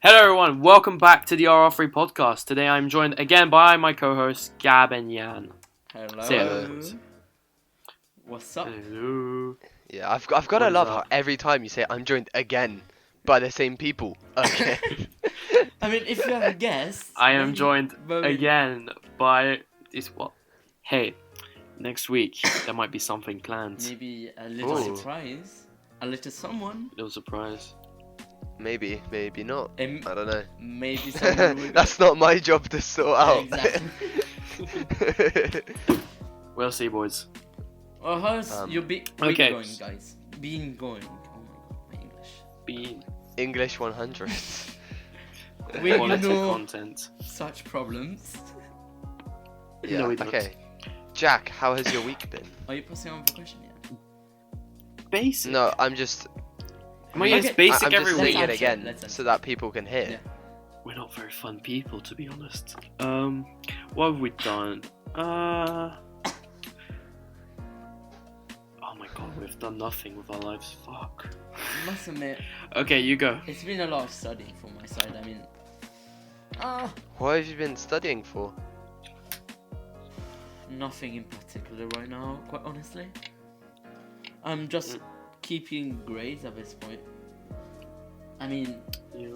Hello everyone, welcome back to the RR3 podcast. Today I'm joined again by my co-hosts Gab and Jan. Hello. Say hello, boys. What's up? Hello. Yeah, I've got to What is love up? how every time you say I'm joined again by the same people. Okay. I mean, if you have a guess, I am maybe- joined but we- again by this what? Hey, next week there might be something planned. Maybe a little Ooh. surprise, a little someone, Little surprise. Maybe not. and I don't know. maybe someone will. That's not my job to sort Yeah, out. exactly. We'll see, boys. Well, how's your week okay. going, guys? Been going. Oh my god, my English. Be English 100. We quality know content. such problems. Yeah. No, we don't. Okay. Jack, how has your week been? Are you passing on for question yet? Basic. No, I'm just. I mean, it's Okay. basic I'm every just week. saying it Let's again answer. so that people can hear. Yeah. We're not very fun people, to be honest. What have we done? Oh my god, we've done nothing with our lives. Fuck. Must admit, Okay, you go. it's been a lot of studying for my side. I mean, What have you been studying for? nothing in particular right now, quite honestly. I'm just keeping grades at this point. I mean, Yeah.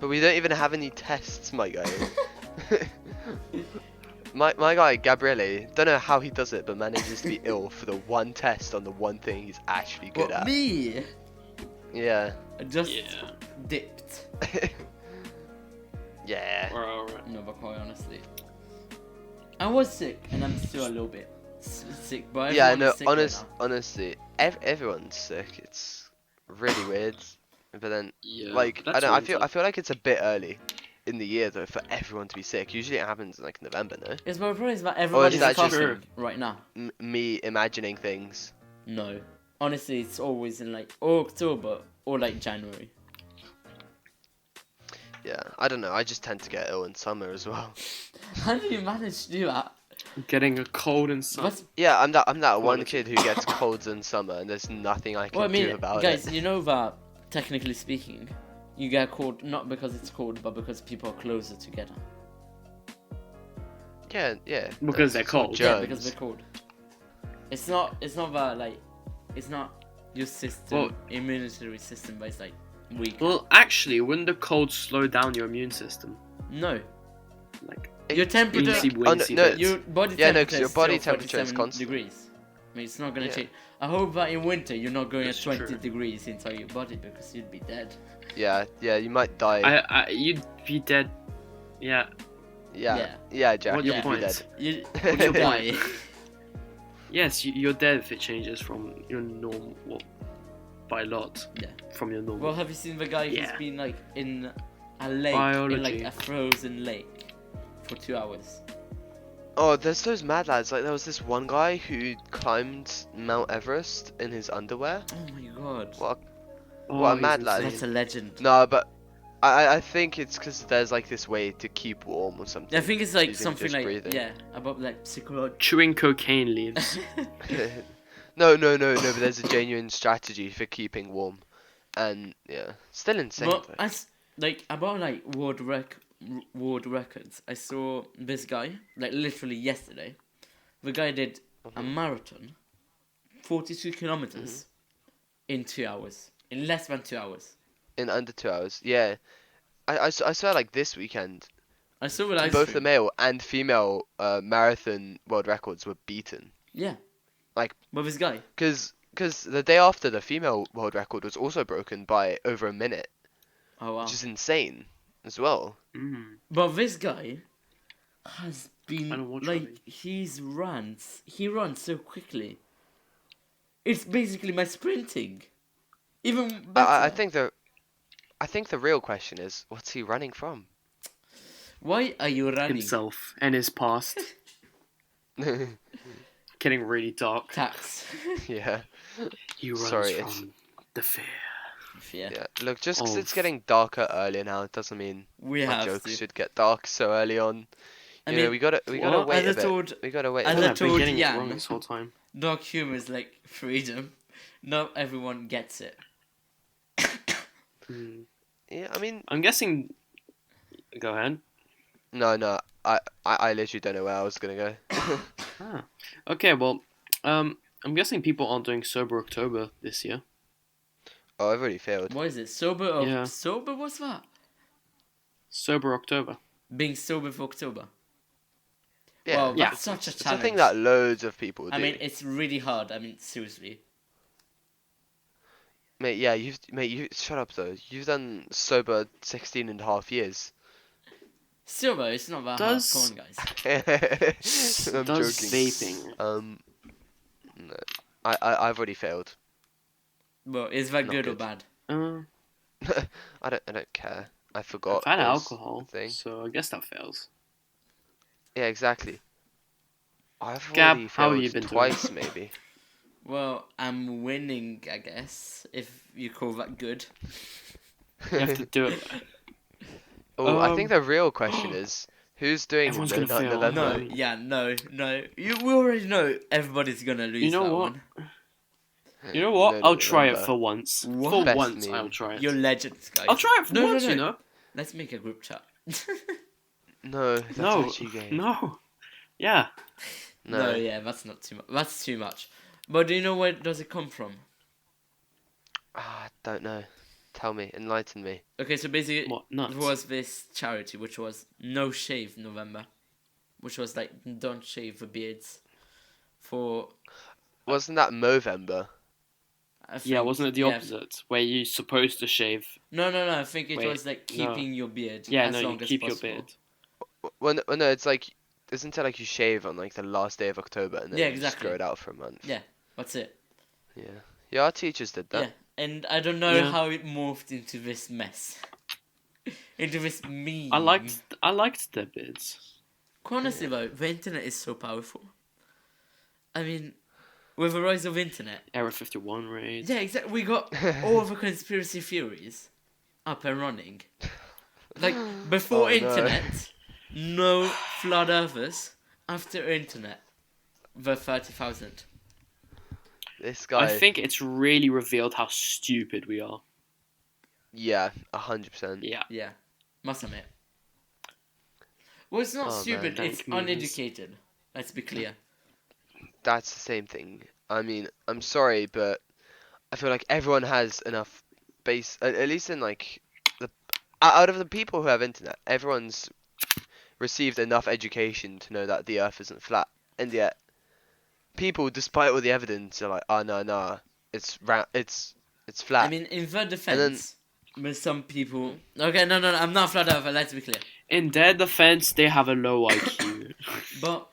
But we don't even have any tests, my guy. my guy, Gabriele, don't know how he does it, but manages to be ill for the one test on the one thing he's actually good what, at. me? Yeah. I just Yeah. dipped. Yeah. Alright. No, but quite honestly, I was sick, and I'm still a little bit sick. But Yeah, everyone no, is sick right now. honestly, everyone's sick. It's really weird. But then, Yeah. like, that's I winter. feel like it's a bit early in the year though for everyone to be sick. Usually it happens in like November, no? It's my problem is that everyone is is that just- coughing right now. Me imagining things. No, honestly, it's always in like October or like January. Yeah, I don't know. I just tend to get ill in summer as well. How do you manage to do that? Getting a cold and stuff. What's, Yeah, I'm that one Quality. kid who gets colds in summer, and there's nothing I can well, I mean, do about guys, it. you know that technically speaking, you get cold not because it's cold, but because people are closer together. Yeah. Because they're that's all cold. Yeah, germs. because they're cold. It's not that like, it's not your system, Well- immunity system, but it's like weak. Well, actually, wouldn't the cold slow down your immune system? No, Like, your temperature, Wincy, Oh, no, wincy no, bits. your body Yeah, no, temperature 'cause your is body still temperature is 47 constant. degrees. I mean, it's not gonna Yeah. change. I hope that in winter you're not going That's at 20 true. degrees inside your body because you'd be dead. Yeah, you might die. You'd be dead. Yeah. Yeah, Jack, What's you'll your be point? dead. You What's your die. Yes, you're dead if it changes from your normal, well, by a lot. Yeah. From your normal. Well, have you seen the guy Yeah. who's been like in a lake, in Biology. like a frozen lake, for 2 hours? Oh, there's those mad lads. Like there was this one guy who climbed Mount Everest in his underwear. Oh my god. What? Oh, what a he's mad insane. lad. That's a legend. No, but I think it's because there's like this way to keep warm or something. I think it's like using something just like breathing. yeah, about like psychology. Chewing cocaine leaves. No, but there's a genuine strategy for keeping warm, and yeah, still insane. Well, though. like about like world records. I saw this guy like literally yesterday. The guy did a marathon, 42 kilometers, in 2 hours, in less than 2 hours. In under 2 hours, yeah. I saw like this weekend, I saw the live both the stream. male and female marathon world records were beaten. Yeah. Like- but this guy. Because the day after the female world record was also broken by over a minute, Oh wow. which is insane as well. Mm. But this guy has been I don't watch like rugby. he runs so quickly. It's basically my sprinting. Even better. I think the real question is, what's he running from? Why are you running? Himself and his past. Getting really dark. Tax. Yeah. He runs Sorry, from it's- the fear. Yeah. Yeah. Look, just 'cause it's Of- getting darker earlier now, it doesn't mean We my have jokes to. should get dark so early on. I You know, mean, we gotta what? wait as a I bit. told- We gotta wait. as a I I've bit. been told getting it Jan- wrong this whole time. dark humor is like freedom. Not everyone gets it. Mm. Yeah, I mean, I'm guessing Go ahead. No, I literally don't know where I was gonna go. Ah. Okay, well, I'm guessing people aren't doing sober October this year. Oh, I've already failed. What is it? Sober of Yeah. sober? What's that? Sober October. Being sober for October. Yeah, Well, Yeah. that's such a it's a thing challenge. that loads of people do. I mean, it's really hard. I mean, seriously. Mate, yeah, you shut up though. You've done sober 16 and a half years. Sober, it's not that hard. Does- Come on, guys. I'm Does joking. vaping? No, I've already failed. Well, is that Not good or good. bad? I don't care. I forgot. I've had was alcohol, the thing. so I guess that fails. Yeah, exactly. I've Gab, already how have failed you been doing? twice, maybe. Well, I'm winning, I guess, if you call that good. You have to do it. Oh, I think Um, the real question is, who's doing Everyone's no gonna fail. November? No, yeah, no. We already know everybody's gonna lose You know that what? one. You know what? No I'll try it November. for once. What? For Best once, meme. I'll try it. You're legends, guys. I'll try it for No, once, no. you know? Let's make a group chat. No, that's No, actually gay. no. Yeah. No, yeah, that's not too much. That's too much. But do you know where does it come from? Ah, I don't know. Tell me, enlighten me. Okay, so basically, What? Nuts. there was this charity which was No Shave November, which was like don't shave the beards for. Wasn't that Movember? I think, Yeah, wasn't it the yeah. opposite? Where you're supposed to shave. No. I think it Wait, was like no. keeping your beard Yeah, as no, you long as keep your possible. beard. Well, no, it's like, isn't it like you shave on like the last day of October and then Yeah, you just exactly. grow it out for a month? Yeah, that's it. Yeah, our teachers did that. Yeah, and I don't know Yeah. how it morphed into this mess, into this meme. I liked their beards. Quite honestly though, the internet is so powerful. I mean, with the rise of internet, Area 51 raid. yeah, exactly. We got all the conspiracy theories up and running. Like before Oh, no. internet, no flat earthers. After internet, the 30,000. This guy. I think it's really revealed how stupid we are. Yeah, 100%. Yeah. Yeah, must admit. Well, it's not Oh, man. stupid. Dank It's memes. uneducated. Let's be clear. That's the same thing. I mean, I'm sorry, but I feel like everyone has enough base, at least in like the out of the people who have internet, everyone's received enough education to know that the Earth isn't flat, and yet people, despite all the evidence, are like, oh no, it's flat. I mean, in their defense, with some people. Okay, no, I'm not flat earther. Let's be clear. In their defense, they have a low IQ. But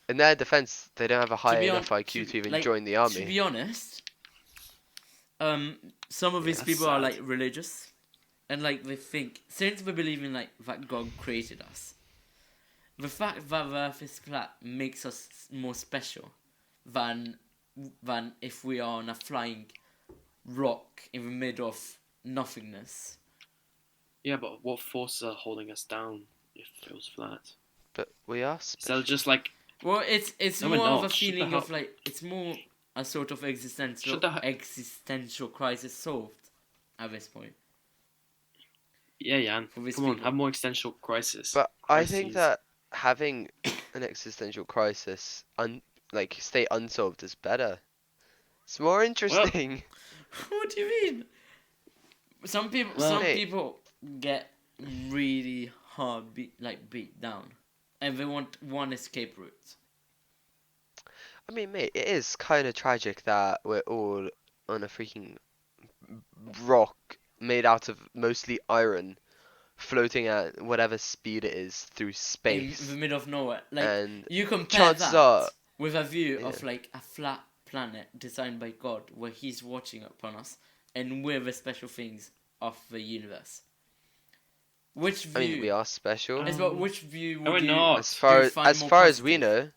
In their defense, they don't have a high be enough hon- IQ to even like, join the to army. be honest, some of these that's people are sad. like religious, and like they think since we believe in like that God created us, the fact that the Earth is flat makes us more special than if we are on a flying rock in the middle of nothingness. Yeah, but what forces are holding us down if it was flat? But we are So special. just like Well, it's No, we're more of a not. Shut the feeling hell- of like it's more a sort of Shut the he- existential crisis solved at this point. yeah, Jan. For these Come on, people. have more existential crisis. But I think crises. that having an existential crisis, stay unsolved is better. It's more interesting. What do you mean? Some people, Well- some Hey. people get really hard beat down, and they want one escape route. I mean, mate, it is kind of tragic that we're all on a freaking rock made out of mostly iron, floating at whatever speed it is through In space. the middle of nowhere. Like And you compare chances that are- with a view of Yeah. like a flat planet designed by God, where He's watching upon us, and we're the special things of the universe. Which I view? mean, we are special. Is what? Which view No, would we're you? not. As far you as find as more far as we positive? know,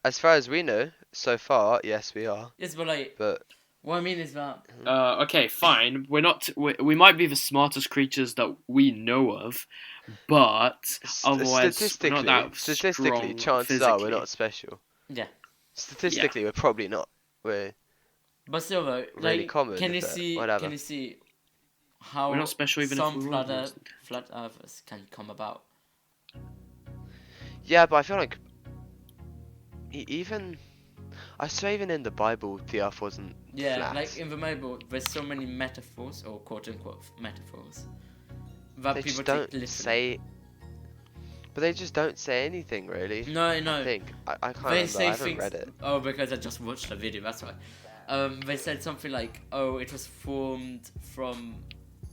as far as we know, so far, yes, we are. Yes, but like, But what I mean is that Okay, fine. We're not. We might be the smartest creatures that we know of, but otherwise we're not that statistically, strong chances are we're physically. not special. Yeah. Statistically, we're probably not. We're But still, though, Really like, common, can you but see? whatever. Can you see how We're not special even if some we were wasn't. flat earthers can come about. Yeah, but I feel like even I swear even in the Bible the Earth wasn't Yeah, flat. like in the Bible, there's so many metaphors or quote unquote metaphors that They people just take don't literally. say, but they just don't say anything really. No, I think I can't They remember. say I haven't things. read it. Oh, because I just watched the video. That's why. They said something like, "Oh, it was formed from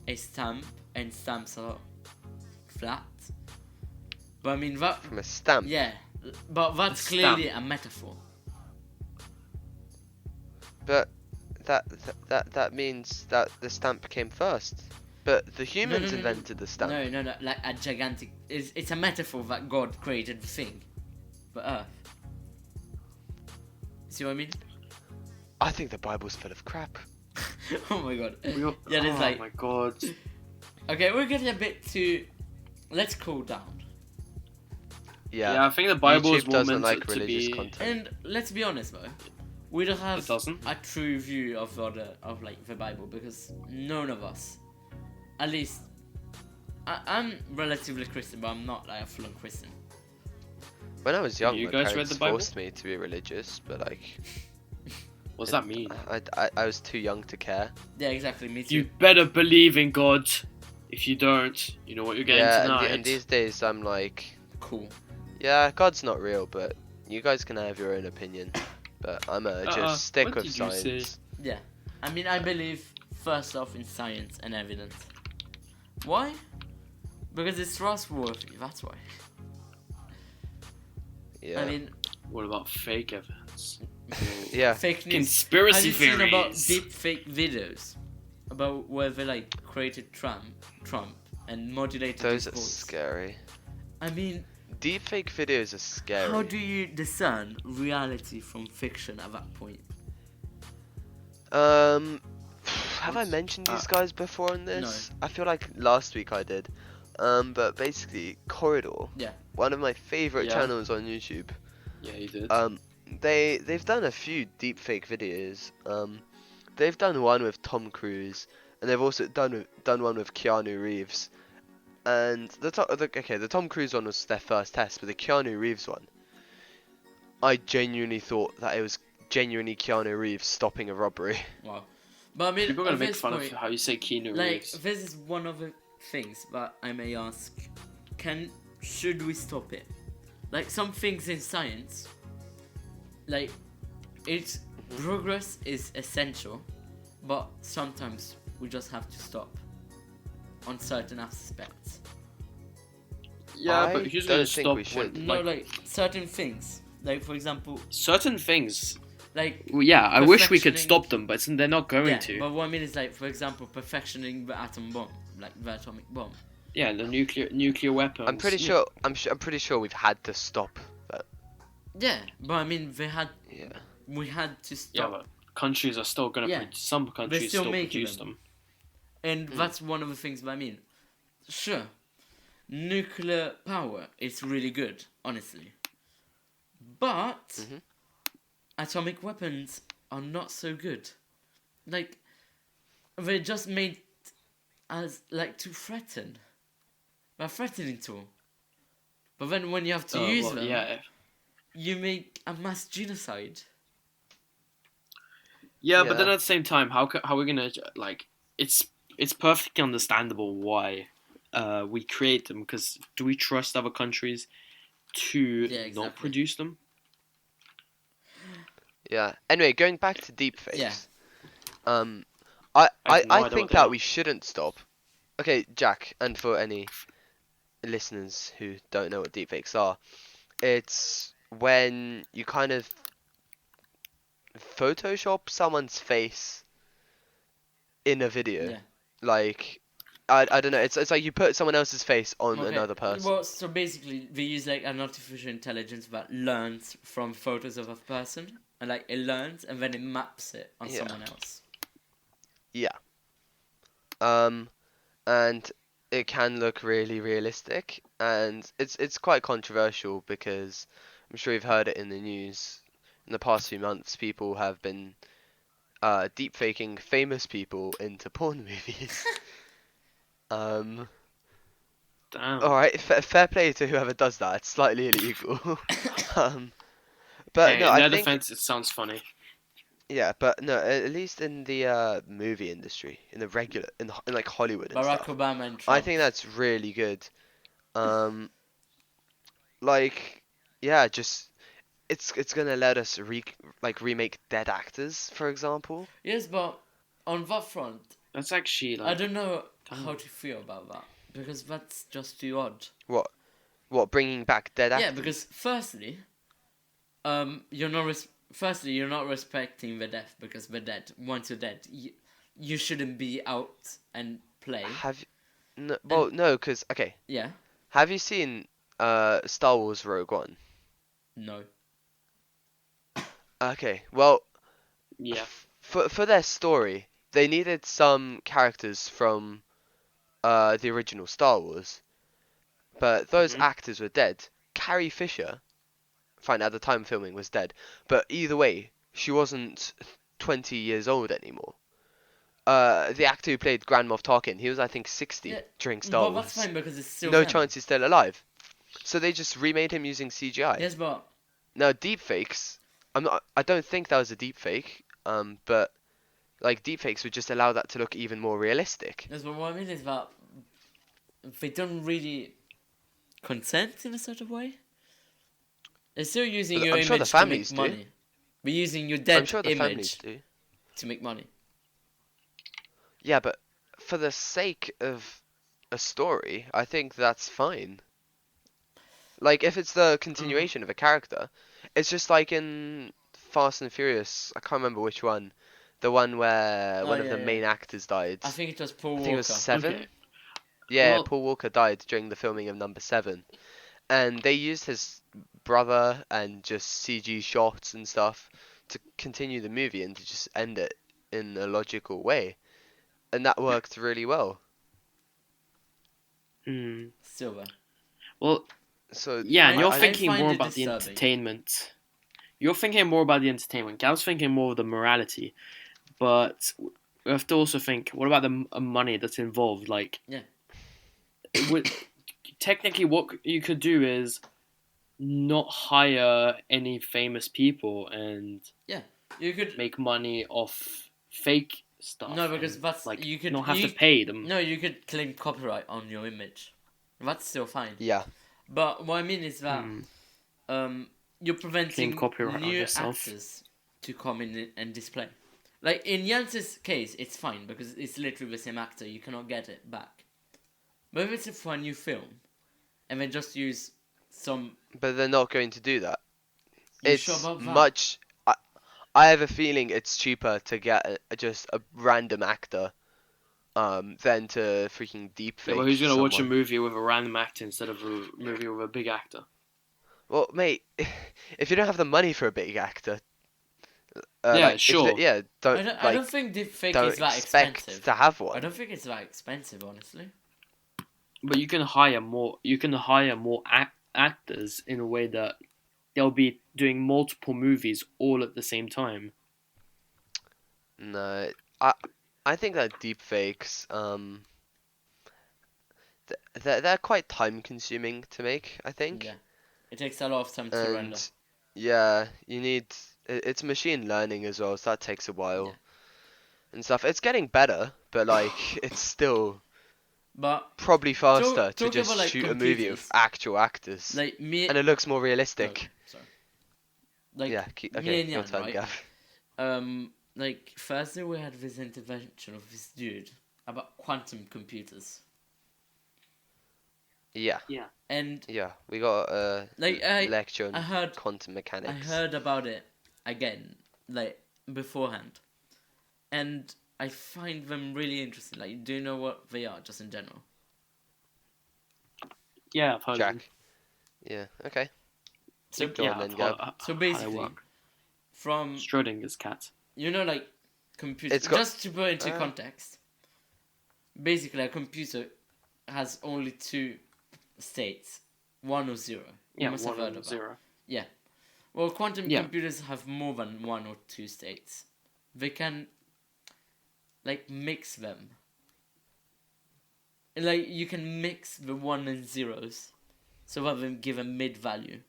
a stamp, and stamps are flat." But I mean that. From a stamp. Yeah, but that's A clearly stamp. a metaphor. But that means that the stamp came first. But the humans invented the stamp. No, like a gigantic. It's a metaphor that God created the thing, the Earth. See what I mean? I think the Bible's full of crap. Oh my god. Oh there's like. my god. Okay, we're getting a bit too. Let's cool down. Yeah, I think the Bible is YouTube more doesn't meant like to religious be. content. And let's be honest though, we don't have It doesn't. a true view of like the Bible because none of us, at least, I'm relatively Christian, but I'm not like a full-on Christian. When I was young, You my guys read parents the Bible? forced me to be religious, but like What does that mean? I was too young to care. Yeah, exactly. Me too. You better believe in God. If you don't, you know what you're getting Yeah, tonight. and these days I'm like, Cool. yeah, God's not real, but you guys can have your own opinion. But I'ma just stick what with did you say? science. Yeah, I mean, I believe first off in science and evidence. Why? Because it's trustworthy. That's why. Yeah. I mean, What about fake evidence? yeah. fake news. Conspiracy Have you seen about theories. deep fake videos about where they like created Trump and modulated Those his are voice? scary. I mean, Deepfake videos are scary. how do you discern reality from fiction at that point? Have I mentioned these guys before on this? No. I feel like last week I did. But basically, Corridor. Yeah. One of my favorite Yeah. channels on YouTube. Yeah, you did. They've done a few deepfake videos. They've done one with Tom Cruise, and they've also done one with Keanu Reeves. And the Tom Cruise one was their first test, but the Keanu Reeves one, I genuinely thought that it was genuinely Keanu Reeves stopping a robbery. Wow. But I mean, People are gonna at make this fun point, of how you say Keanu like, Reeves. this is one of the things that I may ask: should we stop it? Like some things in science, like it's progress is essential, but sometimes we just have to stop on certain aspects. Yeah, I but who's don't gonna think stop we should. when, No, like certain things, like for example, certain things? like Well, yeah, I wish we could perfectioning- stop them, but they're not going yeah. to. But what I mean is like, for example, perfectioning the atom bomb, like the atomic bomb. Yeah, the nuclear weapons. I'm pretty sure. I'm pretty sure we've had to stop that. Yeah, but I mean, Yeah. we had to stop. Yeah, but countries are still gonna. Yeah. Some countries still still making produce them. them. And that's one of the things that I mean. Sure, nuclear power is really good, honestly. But atomic weapons are not so good. Like, they're just made as, like, to threaten. They're threatening tool. But then when you have to use them, Yeah. you make a mass genocide. Yeah, but Yeah. then at the same time, how are we gonna like? It's perfectly understandable why we create them, because do we trust other countries to Yeah, exactly. not produce them? Yeah. Anyway, going back to deepfakes. Yeah. I have no idea think what they that are. we shouldn't stop. Okay, Jack, and for any listeners who don't know what deepfakes are, it's when you kind of Photoshop someone's face in a video. Yeah. Like, I don't know. It's like you put someone else's face on Okay. another person. Well, so basically, they use like an artificial intelligence that learns from photos of a person, and like it learns and then it maps it on Yeah. someone else. Yeah. And it can look really realistic, and it's quite controversial because I'm sure you've heard it in the news. In the past few months, people have been deepfaking famous people into porn movies. Um, Damn. all right, fair play to whoever does that. It's slightly illegal. um, but Hey, no, in I their think defense, it sounds funny. yeah, but no, at least in the movie industry, in the regular, in like Hollywood and Barack stuff, Obama and I Trump. think that's really good. Um, like yeah, just it's gonna let us remake dead actors, for example. Yes, but on that front, That's actually I like, don't know how damn. to feel about that because that's just too odd. What what bringing back dead Yeah, because actors? firstly, you're not respecting the death because the dead. Once you're dead, you shouldn't be out and play. Have no, And well no, because okay, yeah, have you seen Star Wars Rogue One? no, Okay, well Yeah. for their story, they needed some characters from the original Star Wars, but those Hmm. actors were dead. Carrie Fisher, fine, at the time filming was dead, but either way, she wasn't 20 years old anymore. The actor who played Grand Moff Tarkin, he was I think yeah, 60 during Star but that's Wars. fine because it's still No canon. chance he's still alive. So they just remade him using CGI. Yes, but Now deepfakes, I don't think that was a deepfake. But like deepfakes would just allow that to look even more realistic. yes, but what I mean is that they don't really consent in a sort of way. They're still using But your I'm sure the image to make families do. money. We're using your I'm dead sure the families image do. to make money. Yeah, but for the sake of a story, I think that's fine. Like if it's the Uh, continuation of a character, it's just like in Fast and Furious. I can't remember which one. The one where Oh one of yeah, the yeah. main actors died. I think it was Paul I think it was Walker. okay. 7. Yeah, Well, Paul Walker died during the filming of number 7. And they used his brother and just CG shots and stuff to continue the movie and to just end it in a logical way. And that worked really well. hmm. Silver. Well, So yeah, and you're I thinking find more it about the disturbing. entertainment. You're thinking more about the entertainment. Gab's thinking more of the morality. But we have to also think, what about the money that's involved? Like, Yeah. would, technically, what you could do is not hire any famous people and Yeah. You could make money off fake no stuff because and that's like you could not have to pay them. no you could claim copyright on your image. That's still fine. yeah, But what I mean is that Hmm. um you're Claim preventing copyright on new yourself. actors to come in and display. Like in Janss's case, it's fine because it's literally the same actor. You cannot get it back. But if it's for a new film, and they just use some, but they're not going to do that. you sure It's about that? much. I have a feeling it's cheaper to get just a random actor than to freaking Yeah, but deepfake who's gonna watch a someone. movie with a random actor instead of a movie with a big actor? Well, mate, if you don't have the money for a big actor, Yeah, like if you sure, yeah, I don't think deepfake don't is that expect expensive. to have I one. don't think it's that expensive, honestly. but you can hire more. You can hire more actors in a way that they'll be doing multiple movies all at the same time. No, I think that deepfakes they're quite time consuming to make, I Yeah, think. it takes a lot of time to render. And yeah, you need it's machine learning as well, so that takes a Yeah, while and stuff. It's getting better, but like it's still but probably faster to talk just about like shoot a movie with computers. actual actors. Like me. And it looks more Okay, realistic. sorry. Like Yeah, me okay, and your Jan, turn, right? Gav. Like Thursday we had this intervention of this dude about quantum computers, Yeah, Yeah. and yeah, we got a like lecture I on heard quantum I mechanics. heard about it again, like beforehand, and I find them really interesting. Like, do you know what they are, just in general? Yeah, I've heard of them. Jack. Yeah, okay. So, Keep going Yeah, then, I've Gab. heard so how they basically, work. from Schrodinger's cat. like computers. It's got Just to put into uh, context, basically a computer has only two states, one or zero. You Yeah, must have one heard and of that. zero. Yeah. Well, quantum Yeah. computers have more than one or two states. They can like mix them. like you can mix the one and zeros, so rather than give a mid value,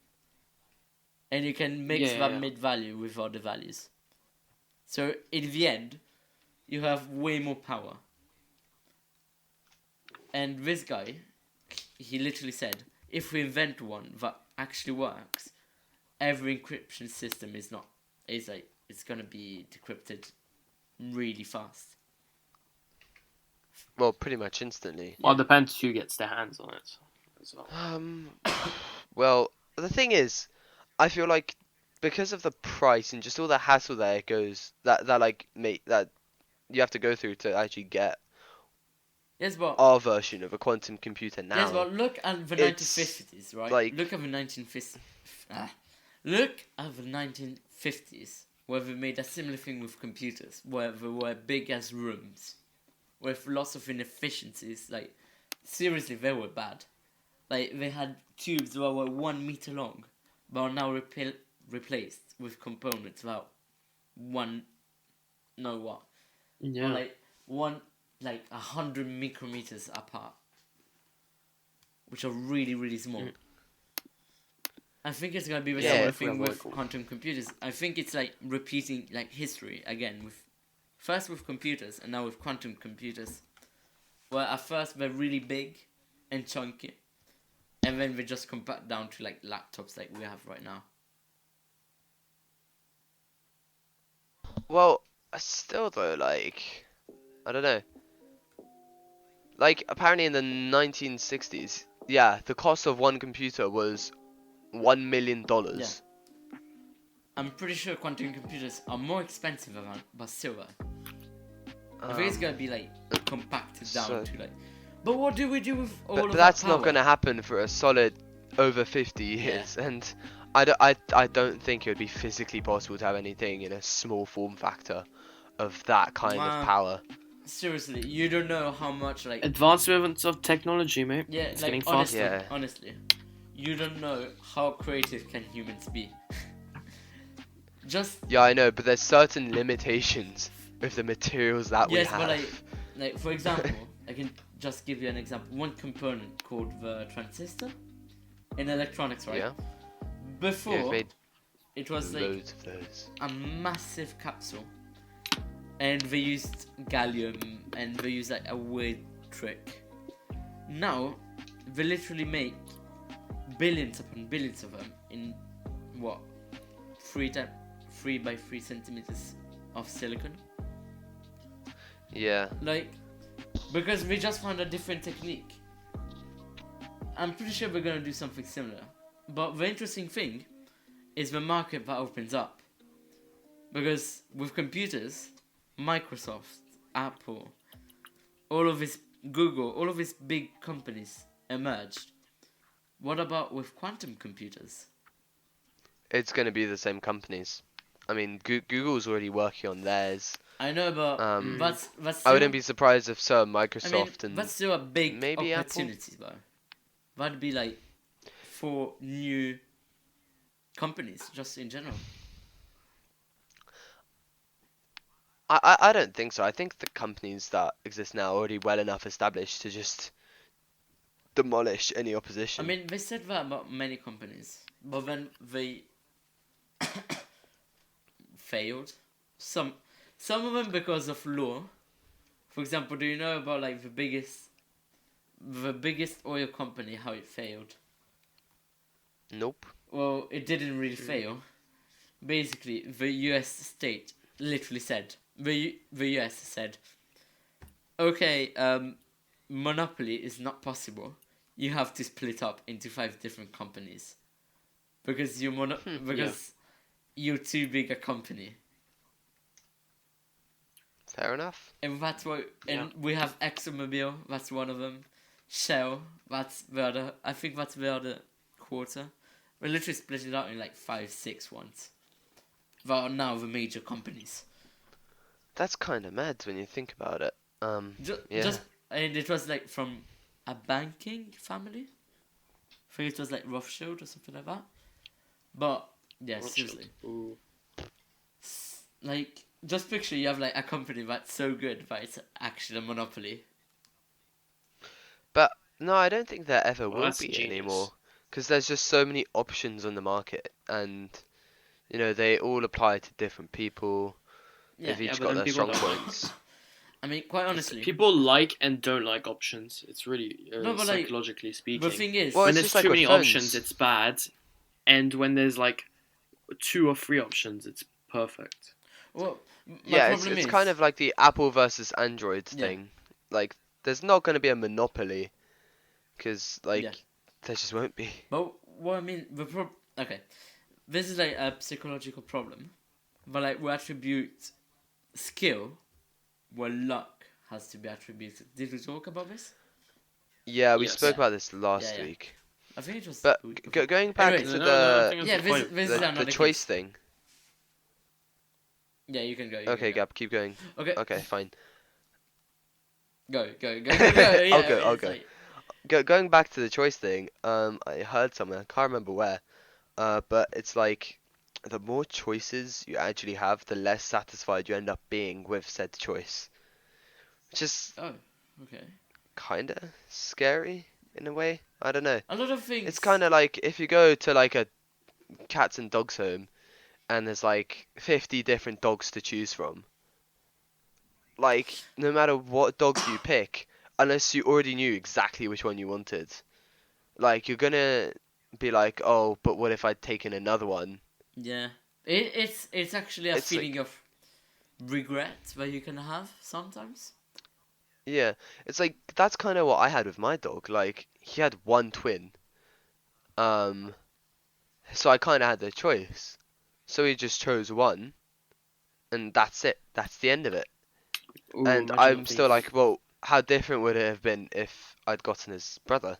and you can mix that Yeah. mid value with other values. So in the end, you have way more power. And this guy, he literally said, if we invent one that actually works, every encryption system it's gonna be decrypted really fast. Well, pretty much instantly. Well, Yeah. it depends who gets their hands on it as well. Well, the thing is, I feel like because of the price and just all the hassle that it goes that like make that you have to go through to actually get Yes, but our version of a quantum computer now, look at the it's 1950s, right? like Look at the 1950s. Look at the 1950s, where they made a similar thing with computers, where they were big as rooms, with lots of inefficiencies. Like, seriously, they were bad. Like, they had tubes that were 1 meter long, but are now replaced with components about or Yeah. like 100 micrometers apart, which are really, really small. Mm. I think it's gonna be the Yeah. same Yeah, thing very with cool. quantum computers. I think it's like repeating like history again with first with computers and now with quantum computers. Where at first they're really big and chunky, and then they just compact down to like laptops like we have right now. well, still though, like I don't know. Like apparently in the 1960s, yeah, the cost of one computer was $1 million. Yeah. I'm pretty sure quantum computers are more expensive than but silver. I think it's gonna be like compacted down so- to like. But what do we do with all But of that's that not power? going to happen for a solid over 50 years, and I don't think it would be physically possible to have anything in a small form factor of that kind of power. Seriously, you don't know how much like Advancements of technology, mate. yeah, It's like getting honestly, faster. Yeah. honestly, you don't know how creative can humans be. Just Yeah, I know, but there's certain limitations with the materials that we yes, have. but like for example, I can just give you an example. One component called the transistor in electronics, right? Yeah, Before yeah, we've made it was like loads of those. a massive capsule, and they used gallium, and they used like a weird trick. Now they literally make billions upon billions of them in what 3 by 3 centimeters of silicon. Yeah, Like because we just found a different technique. I'm pretty sure we're gonna do something similar. But the interesting thing is the market that opens up. Because with computers, Microsoft, Apple, all of this Google, all of these big companies emerged. What about with quantum computers? it's going to be the same companies. I mean, Google's already working on theirs. I know, but that's I still, wouldn't be surprised if so I mean, Microsoft and that's still a big maybe Apple. opportunity, though. That'd be like for new companies, just in general. I don't think so. I think the companies that exist now are already well enough established to just demolish any I opposition. mean, they said that about many companies, but then they failed. Some of them because of law. For example, do you know about like the biggest oil company, how it failed? Nope. Well, it didn't really fail. Basically, the U.S. state literally said the U.S. said, okay, monopoly is not possible. You have to split up into 5 different companies because because you're too big a company. Fair enough. And that's why, and we have ExxonMobil, that's one of them. Shell, that's the other. I think that's the other quarter. We literally split it out in like 5, 6 ones. That are now the major companies. That's kind of mad when you think about it. Yeah. Just and it was like from a banking family. I think it was like Rothschild or something like that. But yeah, seriously, Ooh. like just picture you have like a company that's so good that it's actually a monopoly. But no, I don't think there ever Well, will that's be genius. anymore. Because there's just so many options on the market, and they all apply to different people. Yeah. They've Yeah, each but got then their people strong don't. points. I mean, quite honestly. People like and don't like options. It's really No, but like, psychologically the speaking. thing is, Well, When it's there's just like too with many options, phones. it's bad, and when there's like 2 or 3 options, it's perfect. well, my Yeah, problem it's is, kind of like the Apple versus Android yeah, thing. Like, there's not going to be a monopoly, because yeah. there just won't be. But what I mean, okay, this is like a psychological problem, but like we attribute skill where luck has to be attributed. Did we talk about this? Yeah, we Yes. spoke Yeah. about this last Yeah. week. I think it was. But the week before. going back Anyways, to No, I think the it's yeah, the this point. this is the, another the choice case. thing. Yeah, you can go. You Okay, can go. Gab, keep going. Okay. Okay, fine. Go. Yeah, I'll go. it's like, Going back to the choice thing. I heard something. I can't remember where. But it's like the more choices you actually have, the less satisfied you end up being with said choice, which is oh, okay. kind of scary in a way. I don't know. A lot of things. It's kind of like if you go to like a cats and dogs home and there's like 50 different dogs to choose from. Like, no matter what dog you pick, unless you already knew exactly which one you wanted, like, you're gonna be like, oh, but what if I'd taken another one? Yeah, it's actually a It's feeling of regret that you can have sometimes. Yeah, it's like, that's kind of what I had with my dog. Like, he had one twin. Um, so I kind of had the choice. So he just chose one, and that's it. That's the end of it. Ooh, And imagine I'm still like, well, how different would it have been if I'd gotten his brother?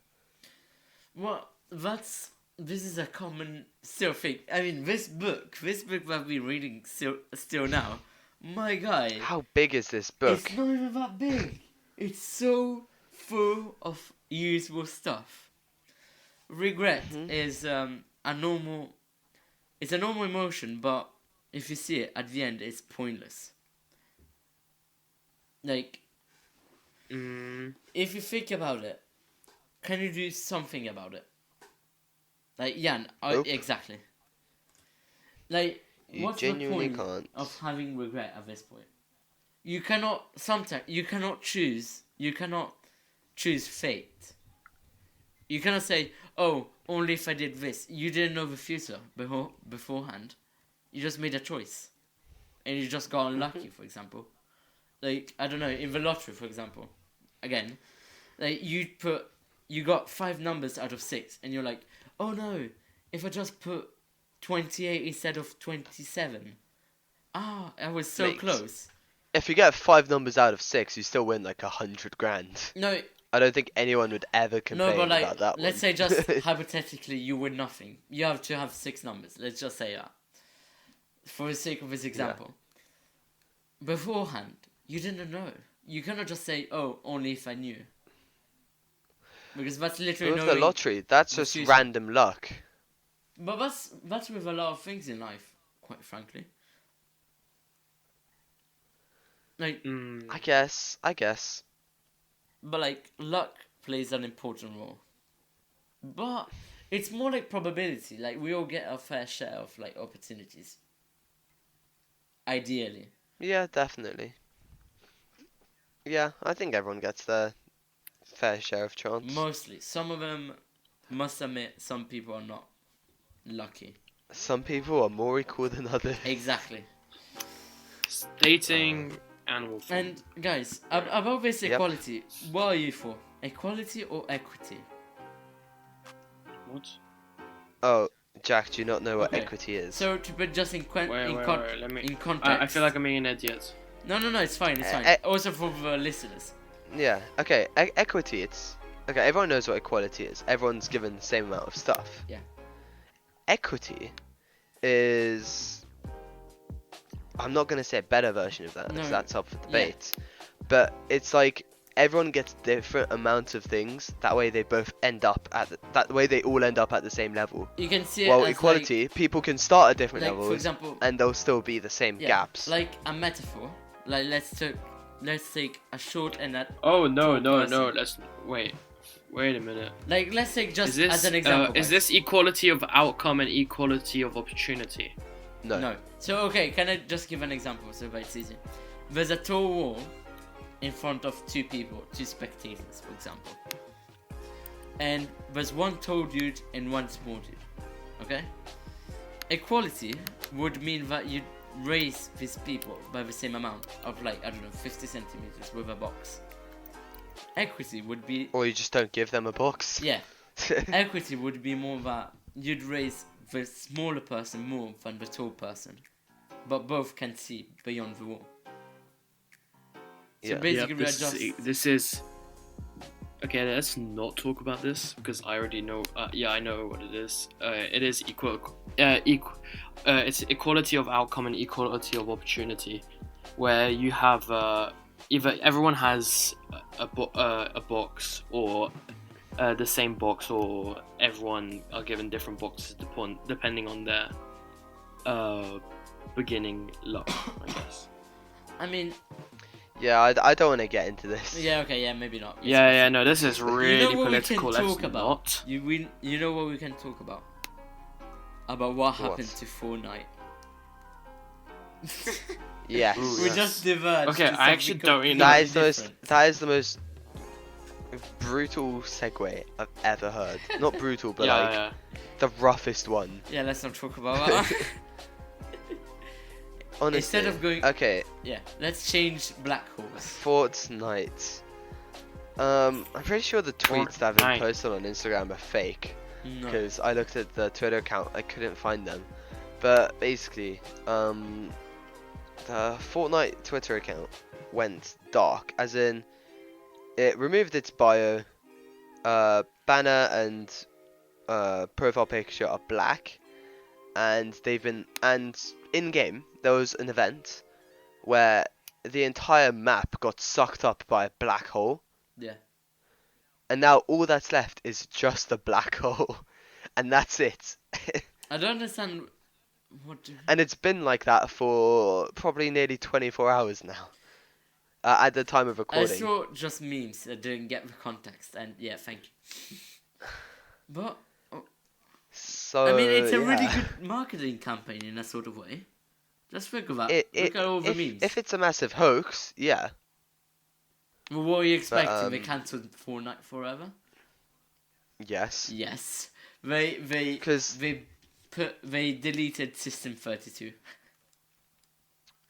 Well, this is a common still thing. I mean, this book that we're reading still now, my guy, How big is this book? it's not even that big. It's so full of useful stuff. Regret is a normal. It's a normal emotion, but if you see it at the end, it's pointless. Like, if you think about it, can you do something about it? Like, Jan, Nope. exactly. Like, You what's the genuinely point can't. of having regret at this point? You cannot choose. You cannot choose fate. You cannot say, "Oh, only if I did this." You didn't know the future beforehand. You just made a choice, and you just got unlucky. For example, like, I don't know, in the lottery, for example, again, like, you got 5 numbers out of 6, and you're like, "Oh no, if I just put 28 instead of 27, I was so Mate. close." If you get 5 numbers out of 6, you still win like 100 grand. No, I don't think anyone would ever complain no, but like, about that let's one. say just hypothetically you win nothing. You have to have 6 numbers. Let's just say that, for the sake of this example. Beforehand, you didn't know. You cannot just say, "Oh, only if I knew," because that's literally With the knowing. lottery, that's the just future. random luck. But that's with a lot of things in life, quite frankly. Like, I guess. but like, luck plays an important role. But it's more like probability. Like, we all get our fair share of like opportunities. Ideally. Yeah, definitely. Yeah, I think everyone gets their fair share of chance. Mostly. Some of them, must admit, some people are not lucky. Some people are more equal than others. Exactly. dating animal form. And guys, about this Yep. equality, what are you for? Equality or equity? What? Oh, Jack, do you not know what Okay. equity is? So to put just in Wait, let me. in context. I feel like I'm being an idiot. No, it's fine. It's fine. Also for the listeners. Yeah, okay, equity, it's... Okay, everyone knows what equality is. Everyone's given the same amount of stuff. Yeah. Equity is... I'm not going to say a better version of that, because No. that's up for debate. But it's like, everyone gets different amounts of things, that way they both end up at that way they all end up at the same level. You can see it Well, as equality, people can start at different like, for levels, example, and they'll still be the same gaps. like a metaphor. Like let's take a short and a Oh no tall no person. no. Let's wait. Wait a minute. Like, let's take Is just this as an example. is this equality of outcome and equality of opportunity? No. So, okay, can I just give an example so that it's easy? There's a tall wall in front of two spectators, for example. And there's one tall dude and one small dude. Okay? Equality would mean that you raise these people by the same amount of, like, I don't know, 50 centimeters with a box. Equity would be... Or you just don't give them a box. Yeah. Equity would be more that you'd raise the smaller person more than the tall person. But both can see beyond the wall. So Yeah. basically we are this, just... this is... Okay, let's not talk about this because I already know. I know what it is. It is it's equality of outcome and equality of opportunity, where you have either everyone has a box or the same box, or everyone are given different boxes depending on their beginning luck, I guess. I mean... Yeah, I don't want to get into this. Yeah, okay, yeah, maybe not. No, this is really you know what political. We can Let's talk about? not. You know what we can talk about? About what happened What? to Fortnite. Yes. Ooh, We yes. just diverged. Okay, to I actually something don't even know. completely That is the most brutal segue I've ever heard. Not brutal, but Yeah. the roughest one. Yeah, let's not talk about that. Honestly. Instead of going... Okay, Yeah, let's change black holes. Fortnite. I'm pretty sure the tweets that have been Fortnite. posted on Instagram are fake. No. Because I looked at the Twitter account, I couldn't find them. But basically, the Fortnite Twitter account went dark, as in it removed its bio, banner and profile picture are black, and in game there was an event where the entire map got sucked up by a black hole. Yeah. And now all that's left is just the black hole. And that's it. I don't understand what... And it's been like that for probably nearly 24 hours now. At the time of I recording. saw just memes that didn't get the context, and yeah, thank you. But, So, I mean, it's a yeah. really good marketing campaign in a sort of way. Just think of that. Look at all the memes. If it's a massive hoax, yeah. Well, what are you expecting? They um, cancelled Fortnite forever? Yes. Yes. They deleted System 32.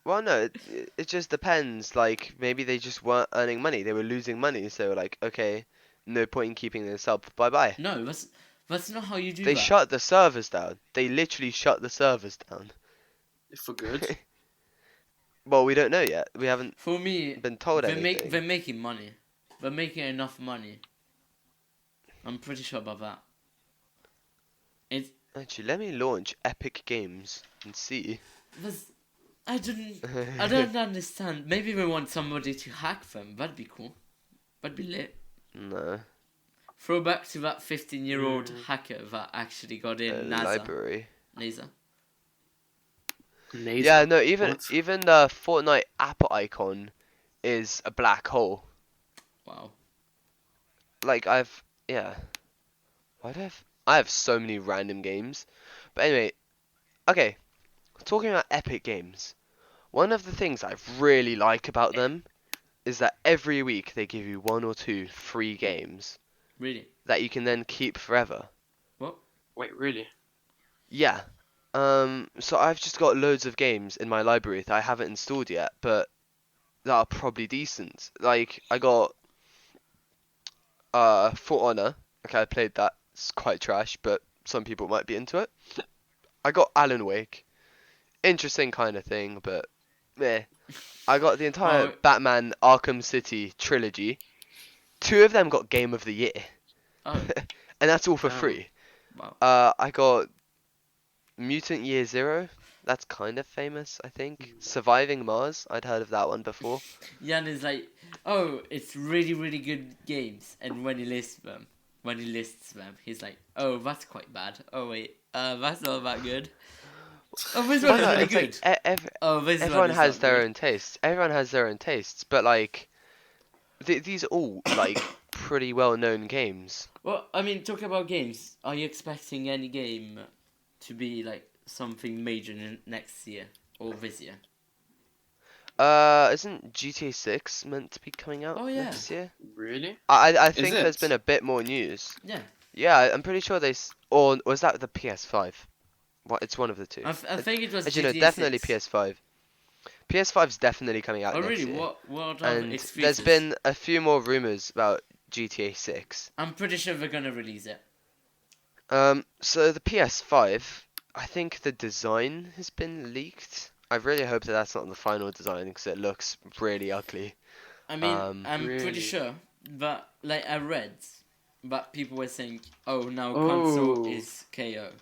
Well, no, it just depends. Like, maybe they just weren't earning money. They were losing money. So, like, okay, no point in keeping this up. Bye-bye. No, that's not how you do They that. shut the servers down. They literally shut the servers down. For good. Well, we don't know yet. We haven't For me, been told anything. they're making money. They're making enough money. I'm pretty sure about that. It's Actually, let me launch Epic Games and see. I don't understand. Maybe they want somebody to hack them. That'd be cool. That'd be lit. No. Throwback to that 15-year-old hacker that actually got in NASA. Library. NASA. Yeah, no, even What? the Fortnite app icon is a black hole. Wow. Like, I have so many random games. But anyway, okay, talking about Epic Games, one of the things I really like about them is that every week they give you 1 or 2 free games Really? that you can then keep forever. What? Wait, really? Yeah. So I've just got loads of games in my library that I haven't installed yet, but that are probably decent. Like, I got For Honor. Okay, I played that. It's quite trash, but some people might be into it. I got Alan Wake. Interesting kind of thing, but meh. I got the entire Batman Arkham City trilogy. 2 of them got Game of the Year. Oh, And that's all for Oh. free. wow. I got Mutant Year Zero. That's kind of famous, I think. Surviving Mars. I'd heard of that one before. Jan is like, oh, it's really, really good games. And when he lists them, he's like, oh, that's quite bad. Oh, wait, that's not that good. Oh, this one is really It's good. like Oh, this one everyone is has not their good. own tastes. Everyone has their own tastes, but like these all like pretty well-known games. Well, I mean, talking about games, are you expecting any game to be like something major next year or this year? Isn't GTA 6 meant to be coming out Oh, yeah. next year? Really? I Is think there's it? been a bit more news. Yeah. Yeah, I'm pretty sure or was that the PS5? What? It's one of the two. I think it was Actually, no, GTA definitely 6. PS5. PS5's definitely coming out Oh, next really? year. What are And its there's features? been a few more rumors about GTA 6. I'm pretty sure they're gonna release it. So the PS5, I think the design has been leaked. I really hope that that's not the final design because it looks really ugly. I mean, Um, I'm pretty Really? sure, but like I read, but people were saying, "Oh, now Oh. console is KO."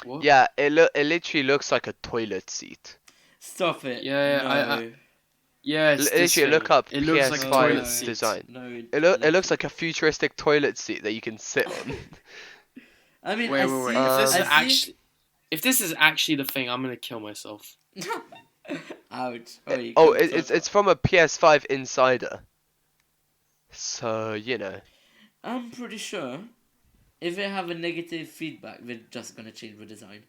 What? Yeah, it literally looks like a toilet seat. Stop it! Yeah, No. Yeah, it's this Literally, look thing. up It looks like a PS5 toilet No. seat. design. No. It looks like a futuristic toilet seat that you can sit on. I mean, Wait, I wait, wait. see. If this is I see. actually, if this is actually the thing, I'm gonna kill myself. Ouch! Oh, you Oh, can't talk it's from a PS5 Insider. So you know. I'm pretty sure if they have a negative feedback, they're just gonna change the design.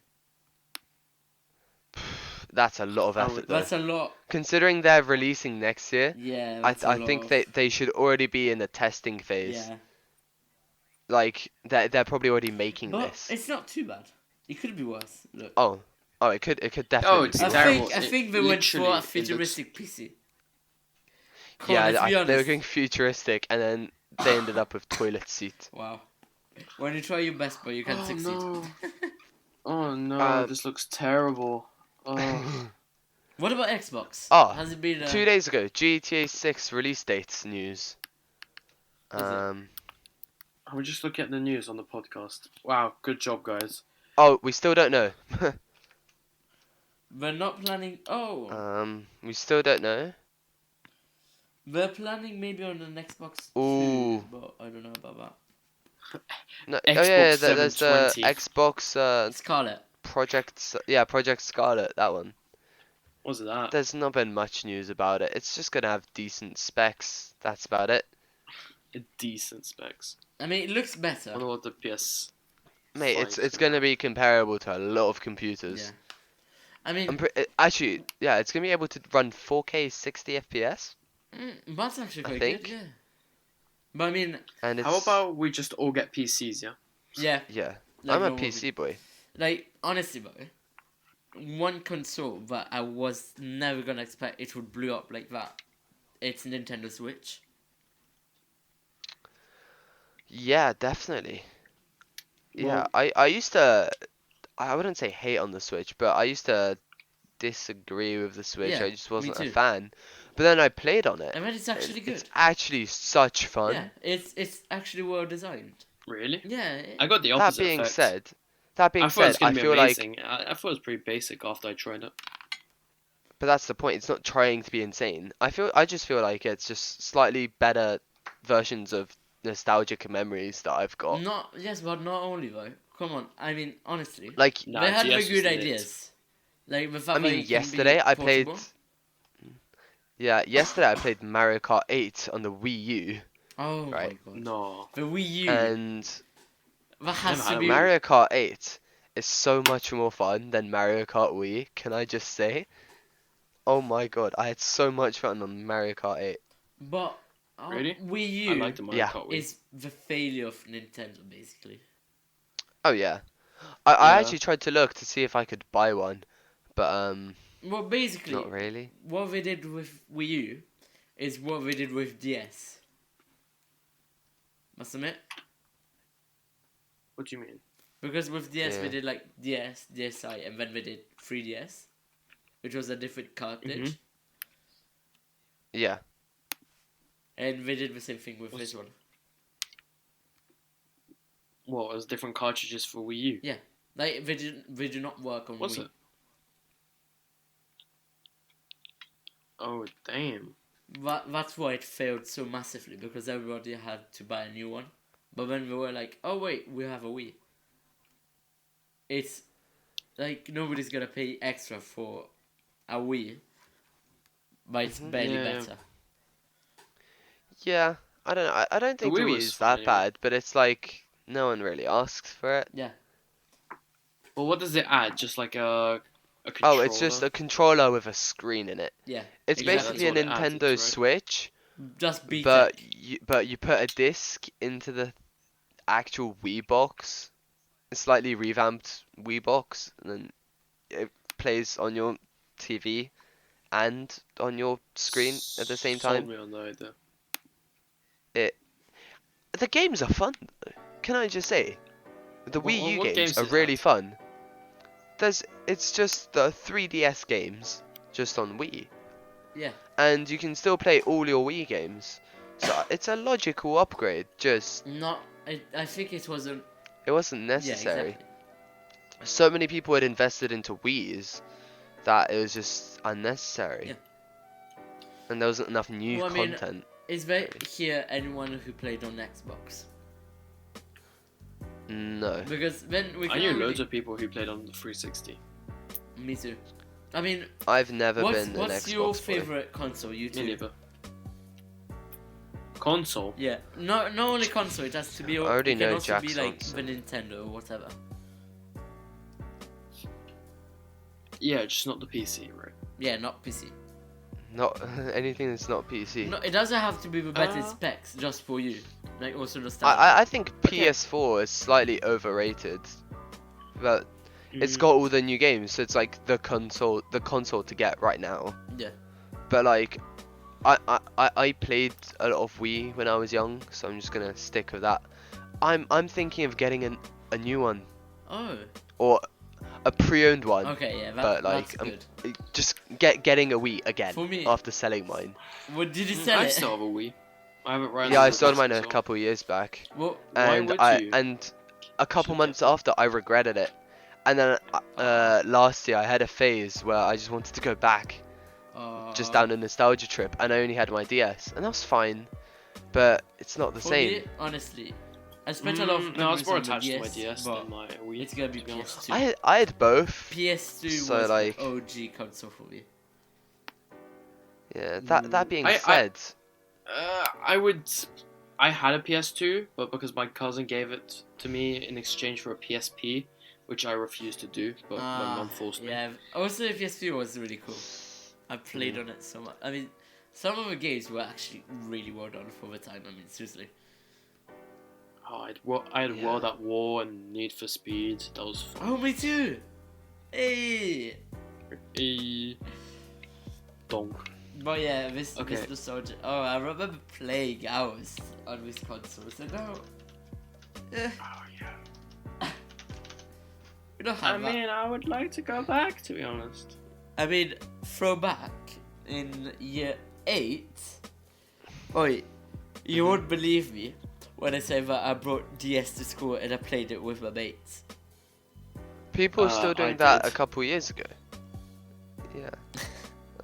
That's a lot of I effort would- though. That's a lot. Considering they're releasing next year, Yeah, I that's a lot think of- they should already be in the testing phase. Yeah, Like they're probably already making but this. it's not too bad. It could be worse. Look. Oh, it could definitely it's be I worse. terrible. think I It think they went for literally- a it looks- futuristic PC. Come Yeah, on, let's be they were honest. going futuristic, and then they ended up with toilet seat. Wow. When you try your best, but you can't Oh succeed. no! Oh no! Um, This looks terrible. Oh. What about Xbox? Oh, Has it been 2 days ago, GTA 6 release dates news. Is it? I was just looking at the news on the podcast. Wow, good job, guys. Oh, we still don't know. We're not planning. Oh, We still don't know. we're planning maybe on an Xbox 2, Ooh. but I don't know about that. No, Xbox there's the 720. Xbox Scarlet. Project Scarlet, that one. What's that? There's not been much news about it. It's just gonna have decent specs. That's about it. Decent specs. I mean, it looks I better. wonder what the PS. Mate, Fine. it's gonna be comparable to a lot of computers. Yeah. I mean, Actually, yeah, it's gonna be able to run 4K 60 FPS, that's actually I quite think. good. Yeah. But I mean, and it's How about we just all get PCs? Yeah. yeah. yeah. Like I'm a no one PC boy. Like honestly, bro, one console that I was never gonna expect it would blow up like that. It's Nintendo Switch. Yeah, definitely. Yeah, Well- I used to, I wouldn't say hate on the Switch, but I used to disagree with the Switch. Yeah, I just wasn't me a too. fan. But then I played on it. I mean, it's actually good. It's actually such fun. Yeah, it's actually well designed. Really? Yeah. I got the That opposite being effect. said, I thought it was I gonna be feel like, amazing. I thought it was pretty basic after I tried it. but that's the point. It's not trying to be insane. I just feel like it's just slightly better versions of nostalgic memories that I've got. Not yes, but not only though. Come on, I mean honestly, Like, Nah, they had DS very was good lit. ideas. Like the fact I that mean, it can be yesterday I played. portable. Yesterday I played Mario Kart 8 on the Wii U, Oh Right. my god. No. The Wii U. and that has Never to had a be. Mario Kart 8 is so much more fun than Mario Kart Wii. Can I just say? Oh my god, I had so much fun on Mario Kart 8. But Really? Wii U I like the Mario Yeah. Kart Wii. is the failure of Nintendo basically. Oh yeah, I Yeah. actually tried to look to see if I could buy one, but Well, basically, not really. what they did with Wii U is what they did with DS. Must admit, What do you mean? because with DS they Yeah. did like DS, DSi, and then they did 3DS, which was a different cartridge, Mhm. Yeah, and they did the same thing with What's- this one. What? It was different cartridges for Wii U. Yeah, like they do not work on What's Wii. it? Oh damn. That's why it failed so massively, because everybody had to buy a new one. But then they were like, oh wait, we have a Wii. It's like nobody's gonna pay extra for a Wii, but it's barely Yeah. better. Yeah, I don't know. I don't The think the Wii Wii was is fun that anyway. bad, but it's like no one really asks for it. Yeah. Well, what does it add? Just like a Oh, controller? it's just a controller with a screen in it. Yeah. It's Yeah, Exactly. that's basically a all it adds, Nintendo right? Switch, Just B but Tech. you put a disc into the actual Wii box, a slightly revamped Wii box, and then it plays on your TV and on your screen at the same Sold time. me on the idea. It The games are fun though. Can I just say, the Wii U What games games are does it really have? fun. It's just the 3DS games just on Wii, Yeah. and you can still play all your Wii games. So it's a logical upgrade. Just Not. I think it wasn't. it wasn't Yeah. necessary. Exactly. So many people had invested into Wii's that it was just unnecessary. Yeah. And there wasn't enough new Well, I mean, content. Is there here anyone who played on Xbox? No. Because then we I can knew already... loads of people who played on the 360. Me too. I mean, I've never what's been an what's Xbox your boy. favorite console? You Me two. neither. Console? Yeah. No, not only console. It has to be. I already it can know also be Jacques' like answer. the Nintendo or whatever. Yeah, just not the PC, right? Yeah, not PC. Not anything that's not PC. No, it doesn't have to be the better Uh, specs just for you. Like also nostalgia. I think Okay. PS4 is slightly overrated. But it's Mm, got all the new games, so it's like the console to get right now. Yeah. But like I played a lot of Wii when I was young, so I'm just gonna stick with that. I'm thinking of getting a new one Oh. or a pre-owned one. Okay. Yeah. But like that's good. just getting a Wii again For me- after selling mine. What did you sell I it? still have a Wii. I have it right Yeah, now I in the sold box mine as a well. couple years back, Well, Why and would you? and a couple Should've months kept it. after I regretted it. And then last year I had a phase where I just wanted to go back, just down a nostalgia trip, and I only had my DS, and that was fine, but it's not the For same. me, honestly, I spent a lot of No, I was memories more on the attached to my DS, DS but than my Wii. it's gonna be to be honest. PS2. I had both. PS2 So, was like- the OG console for me. Yeah. That being I- said, I had a PS2, but because my cousin gave it to me in exchange for a PSP, which I refused to do, but my mum forced me. Yeah, also the PS2 was really cool. I played on it so much. I mean, some of the games were actually really well done for the time. I mean, seriously. Oh, I had Yeah. World at War and Need for Speed. That was fun. Oh, me too. Hey. Donk. But yeah, this Okay. nostalgia. Oh, I remember playing hours on this console. So now, Oh yeah. we don't have that. I would like to go back, to be honest. I mean, throwback in year 8. Oi, you won't believe me when I say that I brought DS to school and I played it with my mates. people are still I doing that did. a couple years ago. Yeah.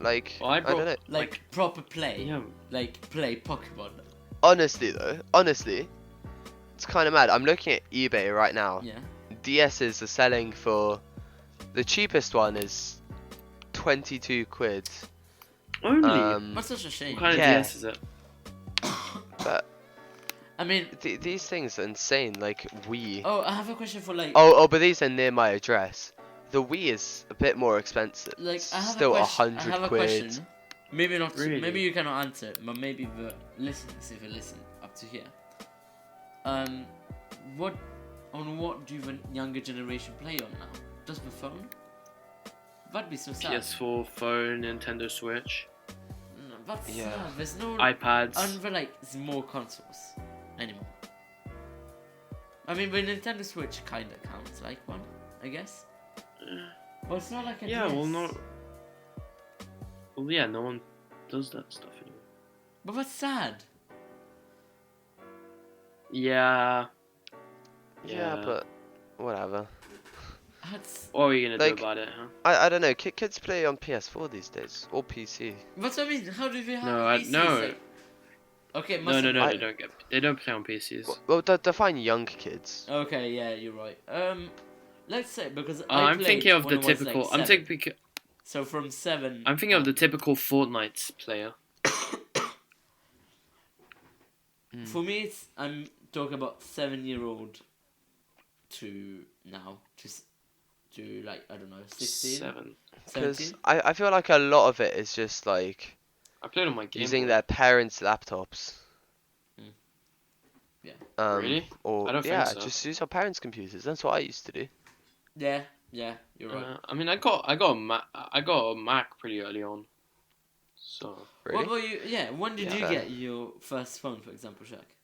Like Well, I I don't brought- know. Like proper play. Yeah. Like play Pokemon. Honestly though, it's kind of mad. I'm looking at eBay right now. Yeah. DSs are selling for, the cheapest one is 22 quid. Only. That's such a shame. What kind of yeah. DS is it? But I mean, these things are insane. Like Wii. oh, I have a question for like. Oh, but these are near my address. The Wii is a bit more expensive. Like I have Still a question. 100 I have a quid. question. Maybe not. Really? Maybe you cannot answer, it, but maybe the listeners, if you listen up to here. What do the younger generation play on now? Just the phone? That'd be so sad. PS4, phone, Nintendo Switch, No, that's Yeah. sad. There's no iPads. other like small consoles anymore. I mean, the Nintendo Switch kinda counts like one, I guess. But it's not like a Yeah, DS. well, not. Well, yeah, no one does that stuff anymore. But that's sad. Yeah. Yeah, but whatever. That's What are you gonna Like- do about it, huh? I don't know. Kids play on PS4 these days or PC. what I mean. How do they have No, PCs? no. Like... Okay, No, must no, no, I- they don't play on PCs. Well, define young kids. Okay, yeah, you're right. Let's say because I'm played thinking of when the I was, typical. like, I'm 7. thinking. So from 7. I'm thinking of the typical Fortnite player. For me, I'm talking about 7-year-old to now, to like I don't know 16, 7. 17. Because I feel like a lot of it is just like I played on my Game using Boy. their parents' laptops. Yeah. Really? Or I don't think yeah, so. just use your parents' computers. That's what I used to do. Yeah, you're right. I mean, I got a Mac pretty early on. So What Really? about you? Yeah, when did Yeah. you Fair. get your first phone, for example, Jacques?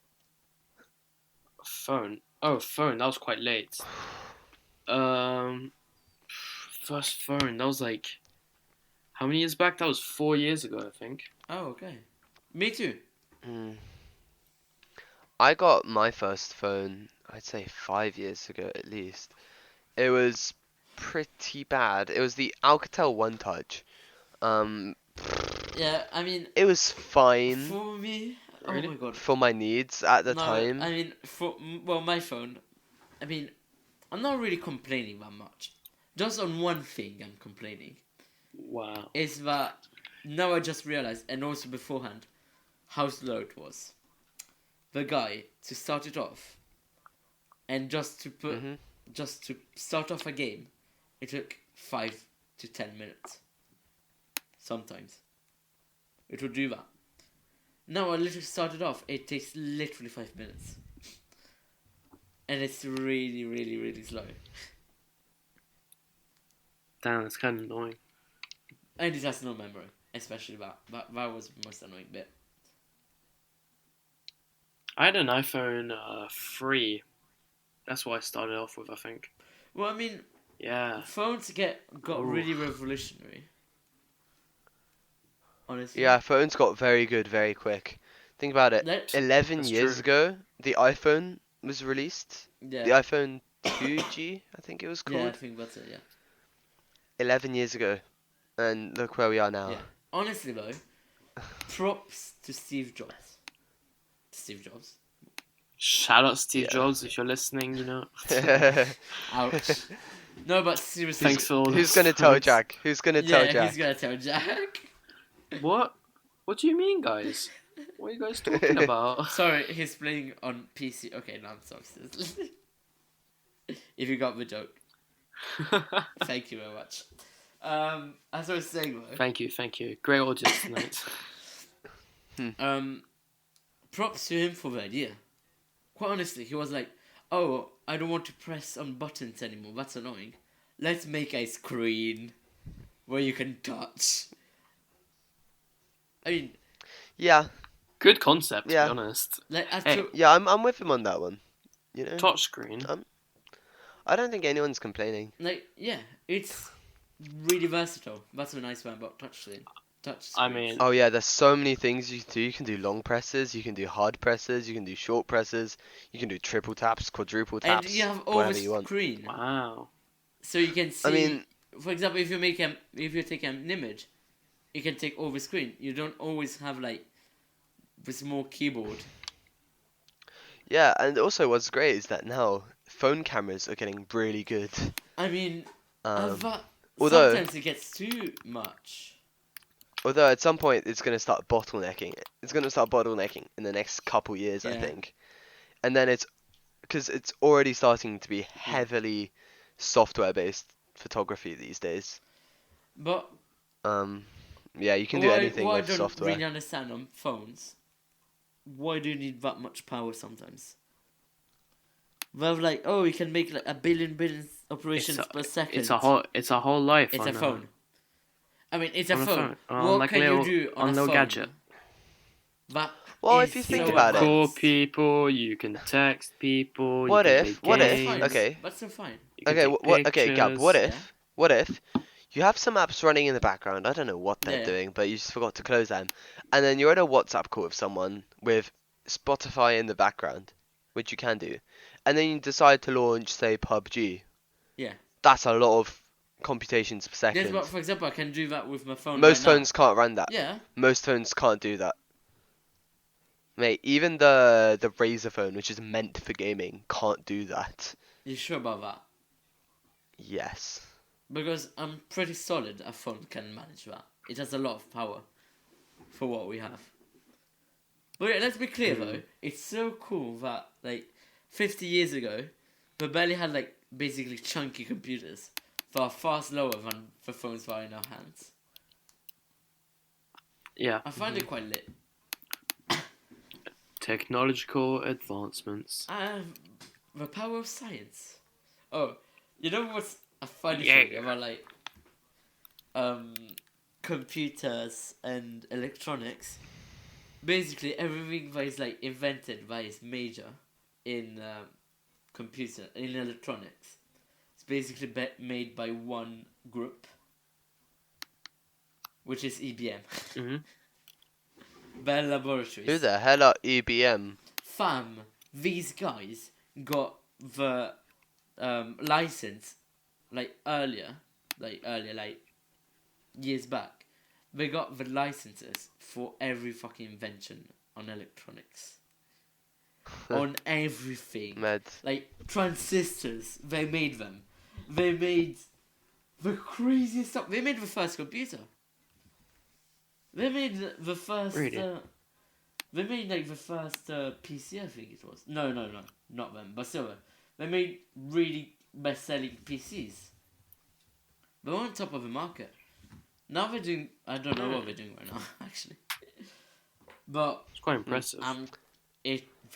phone. Oh, phone. That was quite late. Um, first phone. That was like how many years back? That was 4 years ago, I think. Oh, okay. Me too. Mm. I got my first phone, I'd say 5 years ago at least. It was pretty bad. It was the Alcatel One Touch. Um, Yeah, I mean, it was fine for me, oh Really? my god. for my needs at the No, time. I mean, well, my phone. I mean, I'm not really complaining that much. Just on one thing, I'm complaining. Wow. Is that now I just realized, and also beforehand, how slow it was. The guy to start it off, and Mhm. just to start off a game, it took 5 to 10 minutes. Sometimes it would do that. Now I literally started off. It takes literally 5 minutes, and it's really, really, really slow. Damn, that's kind of annoying. And it has no memory, especially that. That was the most annoying bit. I had an iPhone 3. That's what I started off with, I think. Well, I mean, Yeah. phones got Ooh. really revolutionary. Honestly. Yeah, phones got very good very quick. Think about it. Let 11 That's years true. ago, the iPhone was released. The yeah. iPhone 2G, I think it was Yeah, I called. think that's it. Yeah. 11 years ago. And look where we are now. Yeah. Honestly though, props to Steve Jobs. Steve Jobs. Shout out Steve Yeah. Jobs if you're listening. Ouch. No, but seriously. Thanks for all Who's those gonna tell phones. Jack? Who's gonna tell Yeah, Jack? he's gonna tell Jack. What? What do you mean, guys? What are you guys talking about? Sorry, he's playing on PC. Okay, no, I'm sorry. If you got the joke, thank you very much. As I was saying though, Thank you. Great audience tonight. props to him for the idea. Quite honestly, he was like, "Oh, I don't want to press on buttons anymore. That's annoying. Let's make a screen where you can touch." I mean, Yeah, Good concept, to Yeah. be honest. like Hey. yeah, I'm with him on that one. You know, Touchscreen. I don't think anyone's complaining. like yeah, it's really versatile. That's a nice one about touchscreen. Touch I screens. mean, Oh yeah, there's so many things you can do. You can do long presses, you can do hard presses, you can do short presses, you can do triple taps, quadruple and taps, you have all whatever the you want. screen, wow. so you can see. I mean, For example, if you take an image, you can take over screen. You don't always have like the small keyboard. yeah, and also what's great is that now phone cameras are getting really good. I mean, but although sometimes it gets too much. although at some point it's going to start bottlenecking. It's going to start bottlenecking in the next couple years, I Yeah. think. And then it's because it's already starting to be heavily software-based photography these days. But Yeah, you can do anything what I with don't software. really understand on phones, why do you need that much power sometimes? Well, like, oh, you can make like a billion operations per second. It's a whole life. It's on a phone. I mean, it's a on a phone. phone. What Like can little, you do on a little phone? gadget. That Well, is if you You think so can about it- call advanced. people. You can text people. What you if- can play what if- games, That's fine. okay. That's still fine. You can Okay, take okay, Gab, what pictures. if, what if you have some apps running in the background, I don't know what they're Yeah. doing, but you just forgot to close them, and then you're in a WhatsApp call with someone with Spotify in the background, which you can do, and then you decide to launch, say, PUBG. Yeah. That's a lot of computations per Yes, second. but for example, I can do that with my phone. Most right phones can't run that. Now. Yeah. Most phones can't do that. Mate, even the Razer phone, which is meant for gaming, can't do that. You sure about that? Yes. Because I'm pretty solid a phone can manage that. It has a lot of power for what we have. But yeah, let's be clear though. It's so cool that like 50 years ago, we barely had like basically chunky computers that are far slower than the phones that are in our hands. Yeah. I find it quite lit. Technological advancements. The power of science. Oh, you know what's a funny Yeah. thing about like computers and electronics? Basically, everything that is like invented that is major in in electronics, it's basically made by one group, which is EBM. Mm-hmm. Bell Laboratories. Who the hell are EBM? Fam, these guys got the license like years back. They got the licenses for every fucking invention on electronics. On everything. Med. Like transistors, they made them. They made the craziest stuff. They made the first computer. They made the first. Really? They made like the first PC, I think it was. No, not them, but still, they made really best-selling PCs. They're on top of the market. Now they're doing. I don't know what they're doing right now, actually. But It's quite impressive.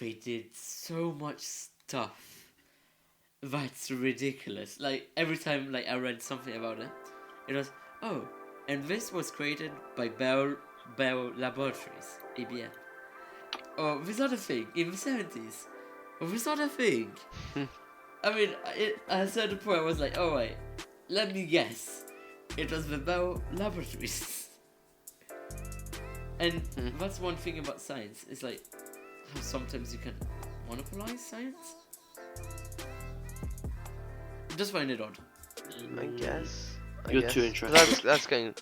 They did so much stuff. That's ridiculous. Like every time, like I read something about it, it was and this was created by Bell Laboratories, EBM. Oh, this other thing in the 70s. Oh, this other thing. I mean, at a certain point, I was like, oh wait, let me guess. It was the Bell Laboratories. And that's one thing about science. It's like how sometimes you can monopolize science. Just find it odd. I guess. You're too interested. That's going.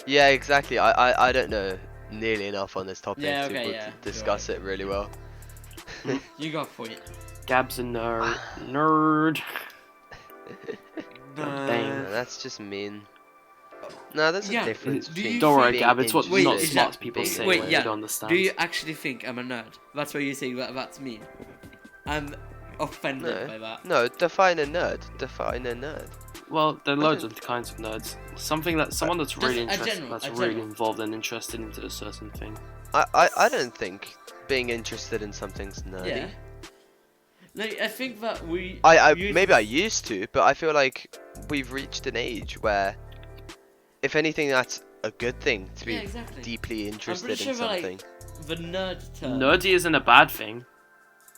Yeah, exactly. I don't know nearly enough on this topic to discuss it really well. You got for it. Gabs a nerd. No, that's just mean. No, there's a difference. Don't worry, Gab. It's what Wait, not is smart that- people say wait, when yeah. they don't understand. Do you actually think I'm a nerd? That's what you say that's mean. I'm offended by that. No, define a nerd. Define a nerd. Well, there are loads of kinds of nerds. Someone that's really interested, that's really general. involved and interested into a certain thing. I don't think being interested in something's nerdy. Yeah. Like, I think that Maybe I used to, but I feel like we've reached an age where, if anything, that's a good thing to be deeply interested in something. The nerd term. Nerdy isn't a bad thing.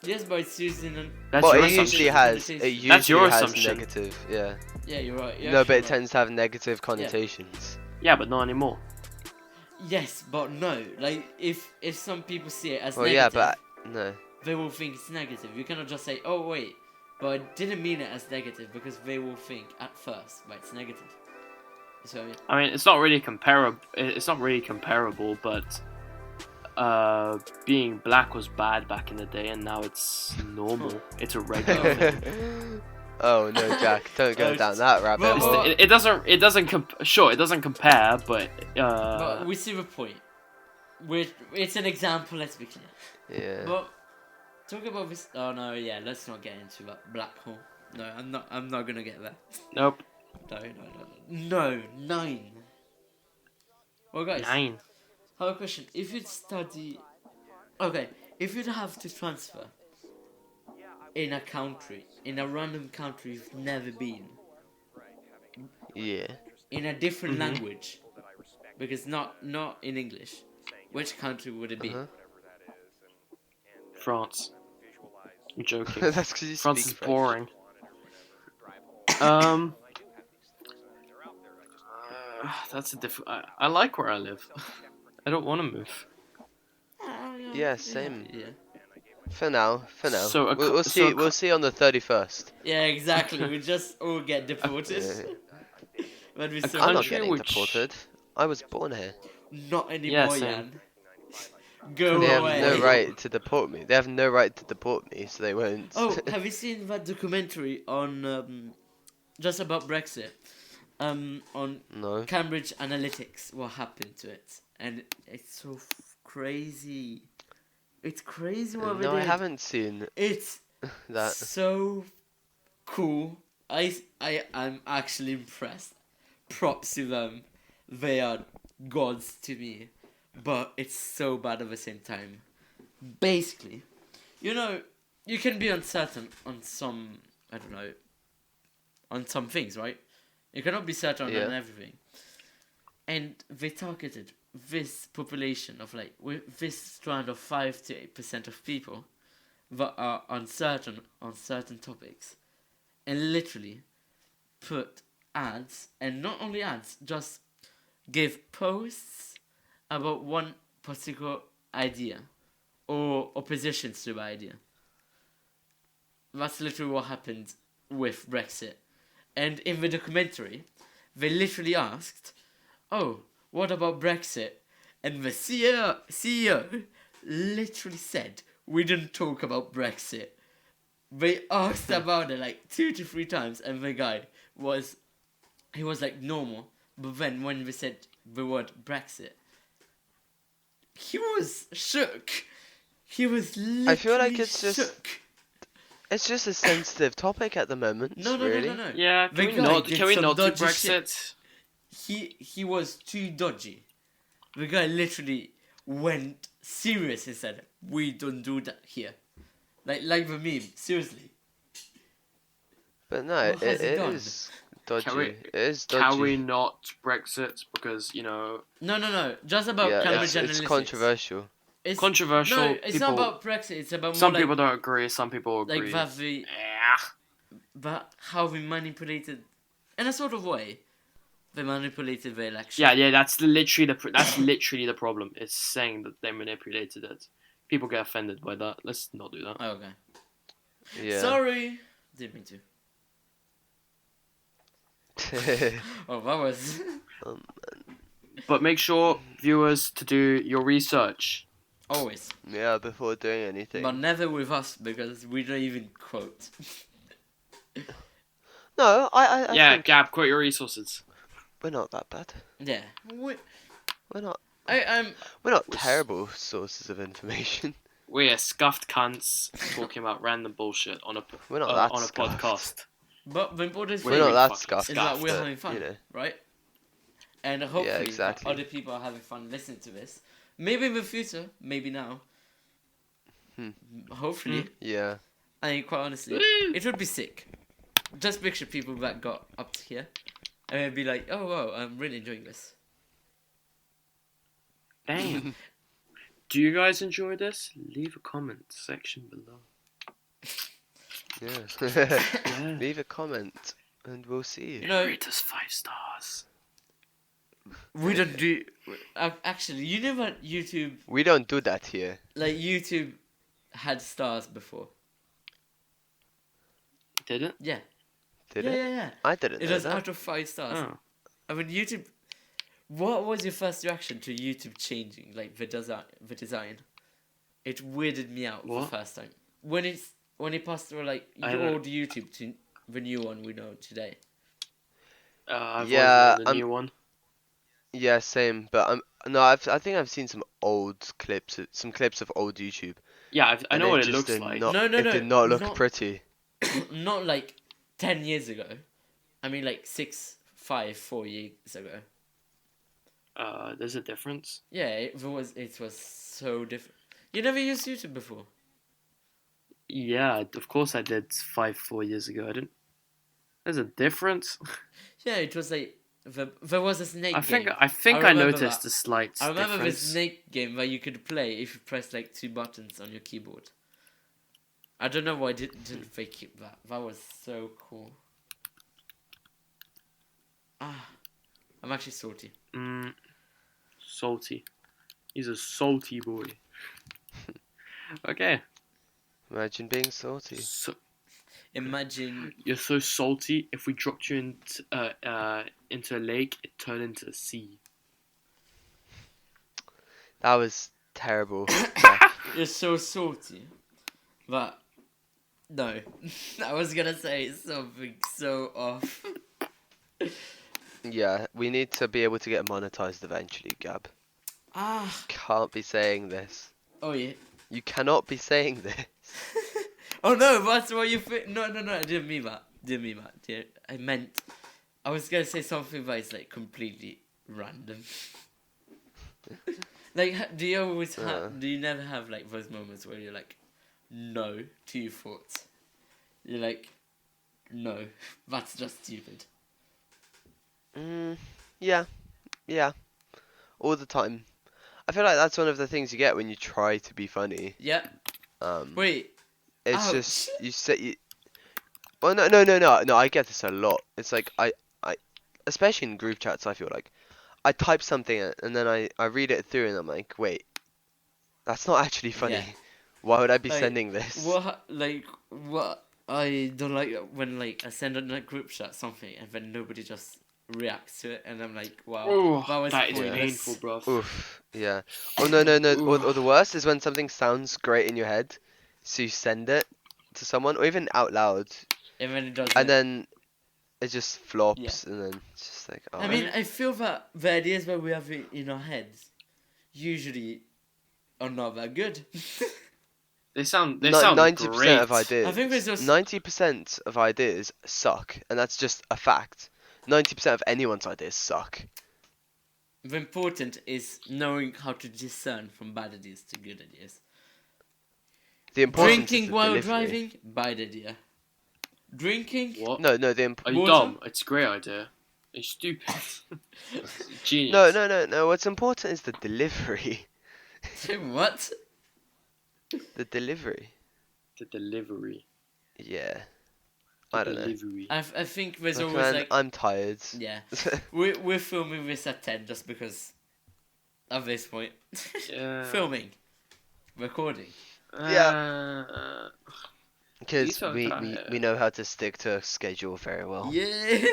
Yes, but it's used in That's well, your it usually assumption. has. That's your has assumption. negative. Yeah. Yeah, you're right. No, but it tends to have negative connotations. Yeah, but not anymore. Yes, but no. Like, if some people see it as Well, negative, yeah, but no. they will think it's negative. You cannot just say, oh wait, but I didn't mean it as negative, because they will think at first that it's negative. So I mean, it's not really comparable. It's not really comparable, but being black was bad back in the day, and now it's normal. It's a regular thing. Oh no, Jack! Don't go down that rabbit hole. It doesn't. It doesn't compare, but but we see the point. It's an example. Let's be clear. Yeah. But talk about this. Oh no, yeah. Let's not get into that black hole. No, I'm not gonna get there. Nope. No, 9. Well, guys. 9. I have a question. If you'd study... Okay, if you'd have to transfer in a country, in a random country you've never been, Yeah. in a different language, because not in English, which country would it be? France. I'm joking. That's because you France speak is French. boring. That's a different. I like where I live. I don't want to move. Yeah, same. Yeah. For now. So We'll see. We'll see on the 31st. Yeah, exactly. We just all get deported. When we I'm not country getting which- deported. I was born here. Not anymore, same. Jan. Go They have away. no right to deport me. They have no right to deport me, so they won't. Oh, have you seen that documentary on just about Brexit? On No. Cambridge Analytics, what happened to it, and it's so crazy. It's crazy what No, they I did. haven't seen It's that. so cool. I'm actually impressed. Props to them. They are gods to me. But it's so bad at the same time. Basically, you can be uncertain on some, I don't know, on some things, right? You cannot be certain on Yeah. everything. And they targeted this population of with this strand of 5 to 8% of people that are uncertain on certain topics, and literally put ads, and not only ads, just give posts about one particular idea or oppositions to the idea. That's literally what happened with Brexit. And in the documentary, they literally asked, "Oh, what about Brexit?" And the CEO literally said, "We didn't talk about Brexit." They asked about it like 2 to 3 times, and the guy was like normal, but then when they said the word Brexit, he was shook. He was literally I feel like it's shook. just a sensitive topic at the moment. No. Really. Yeah, The can we guy not? did Can we some not do dodgy Brexit? shit. He was too dodgy. The guy literally went serious and said, "We don't do that here." Like the meme, seriously. But no, What has he it done? is dodgy. Can we? It is Can we dodgy. not Brexit? Because No. Just about Yeah, Cambridge it's Analytics. controversial. It's controversial. No, it's people, not about Brexit. It's about more some like people don't agree. Some people like agree. that the Yeah. how we manipulated, in a sort of way, they manipulated the election. Yeah. That's literally the problem. It's saying that they manipulated it. People get offended by that. Let's not do that. Oh, okay. Yeah. Sorry. Didn't mean to. Oh, that was. um, But make sure, viewers, to do your research. Always. yeah, before doing anything. But never with us because we don't even quote. No, I Yeah, think Gab, quote your resources. we're not that bad. Yeah. We're not. I'm. We're not terrible sources of information. We're scuffed cunts talking about random bullshit on a We're not that on a scuffed. podcast. But the important We're thing not that fucking scuffed. is that we're but, having fun, you know. right? And hopefully exactly. other people are having fun listening to this. Maybe in the future, maybe now. Hopefully. Yeah. I mean, quite honestly, it would be sick. Just picture people that got up to here and it'd be like, "Oh wow, I'm really enjoying this." Damn. Do you guys enjoy this? Leave a comment section below. Yeah. Yeah. Leave a comment and we'll see. Rate us 5 stars. We don't do. Actually, you know what YouTube? We don't do that here. Like YouTube had stars before. Did it? Yeah. Did yeah, it? yeah. I didn't It know was that. out of 5 stars. Oh. I mean, YouTube. What was your first reaction to YouTube changing, like the design? It weirded me out What? the first time when it passed through like I your don't- old YouTube to the new one we know today. I've Yeah, always wanted a new one. Yeah, same. But I think I've seen some old clips, some clips of old YouTube. Yeah, I and know what it just looks did like. Not, No, it did not look not- pretty. Not like 10 years ago. I mean, like 6, 5, 4 years ago. There's a difference. Yeah, it was so different. You never used YouTube before. Yeah, of course I did 4 years ago. I didn't. There's a difference. Yeah, it was like there was a snake I game. think I remember noticed that. a slight I remember the difference. snake game where you could play if you pressed like 2 buttons on your keyboard. I don't know why didn't they keep that. That was so cool. I'm actually salty. Salty. He's a salty boy. Okay. Imagine being salty. So, Imagine. you're so salty. If we dropped you into a lake, it turned into a sea. That was terrible. You're so salty. But no. I was gonna say something so off. Yeah, we need to be able to get monetized eventually, Gab. Ah. Can't be saying this. Oh yeah. You cannot be saying this. Oh no, that's what you think. No, I didn't mean that. I meant, I was gonna say something that is like completely random. Like, do you always have? Do you never have like those moments where you're like, no to your thoughts? You're like, no, that's just stupid. Yeah, all the time. I feel like that's one of the things you get when you try to be funny. Yeah. Wait. It's ouch. just you say you. Well, no. I get this a lot. It's like I, especially in group chats. I feel like I type something and then I read it through and I'm like, wait, that's not actually funny. Yeah. Why would I be Like, sending this? What I don't like when like I send on a group chat something and then nobody just reacts to it and I'm like, wow, Oh, that was that is pointless. painful, bro. Oof, yeah. Oh no. Or the worst is when something sounds great in your head, so you send it to someone or even out loud, And then it doesn't. and then it just flops, and then it's just like, oh. I mean, I feel that the ideas that we have in our heads usually are not that good. They sound 90% great. of ideas. I think there's just 90% of ideas suck, and that's just a fact. 90% of anyone's ideas suck. the important is knowing how to discern from bad ideas to good ideas. The important is Drinking the while delivery. driving, bad idea. Drinking, What? No, the Are you Water? dumb? It's a great idea. You're stupid. Genius. no. What's important is the delivery. what? The delivery. The delivery. Yeah. The I don't know. delivery. I think there's Look, always man, like I'm tired. yeah. We're filming this at 10 just because of this point. Yeah. Filming, recording. Because These are we know how to stick to a schedule very well. Yeah.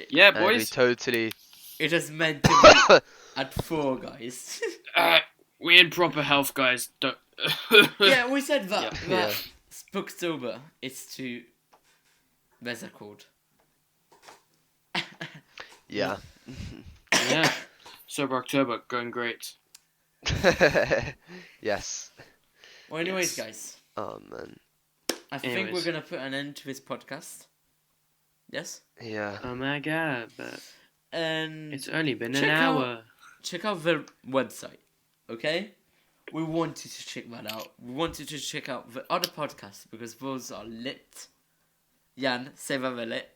Yeah, And we boys. totally. It is meant to be at 4, guys. We in proper health, guys. Don't. Yeah, we said that. Yeah. That Spooktober is to. Where's that called? Yeah. Yeah. Sober October, going great. Yes. Well, anyways, Yes. guys, Oh man. I think Anyways. we're gonna put an end to this podcast. Yes. Yeah. Oh my god, but And it's only been an Check out- hour. check out the website, okay? We want you to check that out. We want you to check out the other podcasts because those are lit. Jan, say that they're lit.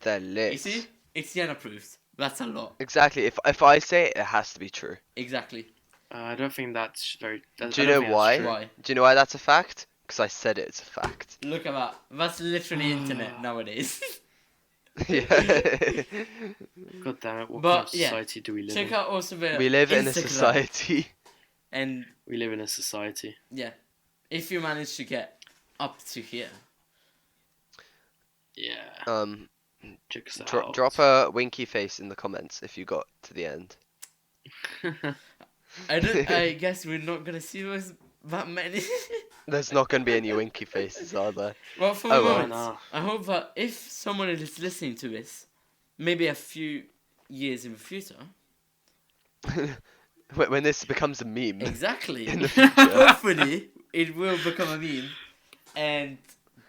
They're You lit. see? It's Jan approved. That's a lot. Exactly. If I say it, it has to be true. Exactly. I don't think that's very. I Do you don't know think that's why? true. Why? Do you know why that's a fact? Because I said it's a fact. Look at that. That's literally internet nowadays. Yeah. God damn it! What But, kind of yeah, society do we live check in? out also the We live in a Instagram. society. And We live in a society. yeah, if you manage to get up to here, Yeah. Check us out. Drop a winky face in the comments if you got to the end. I guess we're not gonna see those that many. There's not going to be any winky faces, are there? Well, for Oh, the well. moment, No. I hope that if someone is listening to this, maybe a few years in the future, When this becomes a meme. exactly, In the future. hopefully it will become a meme and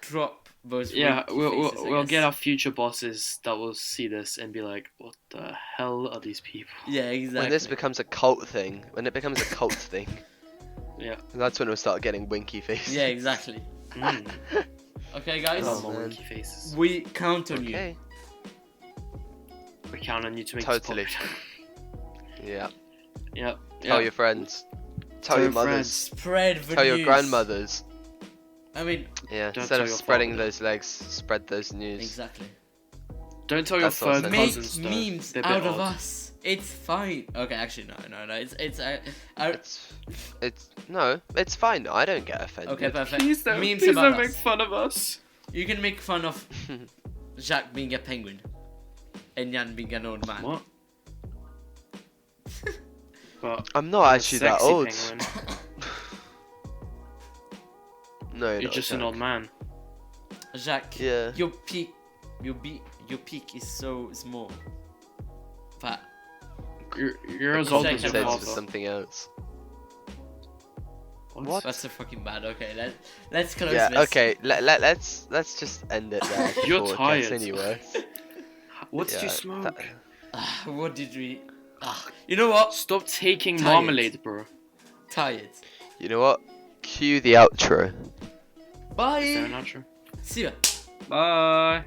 drop those. Yeah, winky faces, I we'll guess. get our future bosses that will see this and be like, "What the hell are these people?" Yeah, exactly. When this becomes a cult thing. Yeah. That's when we'll start getting winky faces. Yeah, exactly. Mm. Okay, A guys, lot more man. winky faces. we count on you. Okay. We count on you to make Totally. this popular. Yeah. Yep. Tell yep. your friends. Tell Tell your your mothers. friends. Spread the Tell news. your grandmothers. I mean, Yeah. Don't Instead tell of your spreading father. those legs, spread those news. exactly. Don't tell your That's also third nice. Make cousins. though. memes They're a bit out of odd. us. It's fine. Okay, actually, no. It's fine. I don't get offended. Okay, perfect. Please don't, Memes please about don't us. make fun of us. You can make fun of Jacques being a penguin and Jan being an old man. What? But I'm not actually that sexy old. penguin. No, You're just an old man. Jacques, Yeah. your peak is so small. That You're as Because old I as your can Sense also- for father. something else. What? That's so fucking bad. Okay, let's close Yeah. this. Okay. Let's just end it there. You're before it tired. gets any worse. What did you Yeah, smoke? What did we? You know what? Stop taking Tired. marmalade, bro. Tired. You know what? Cue the outro. Bye. Is there an outro? See ya. Bye.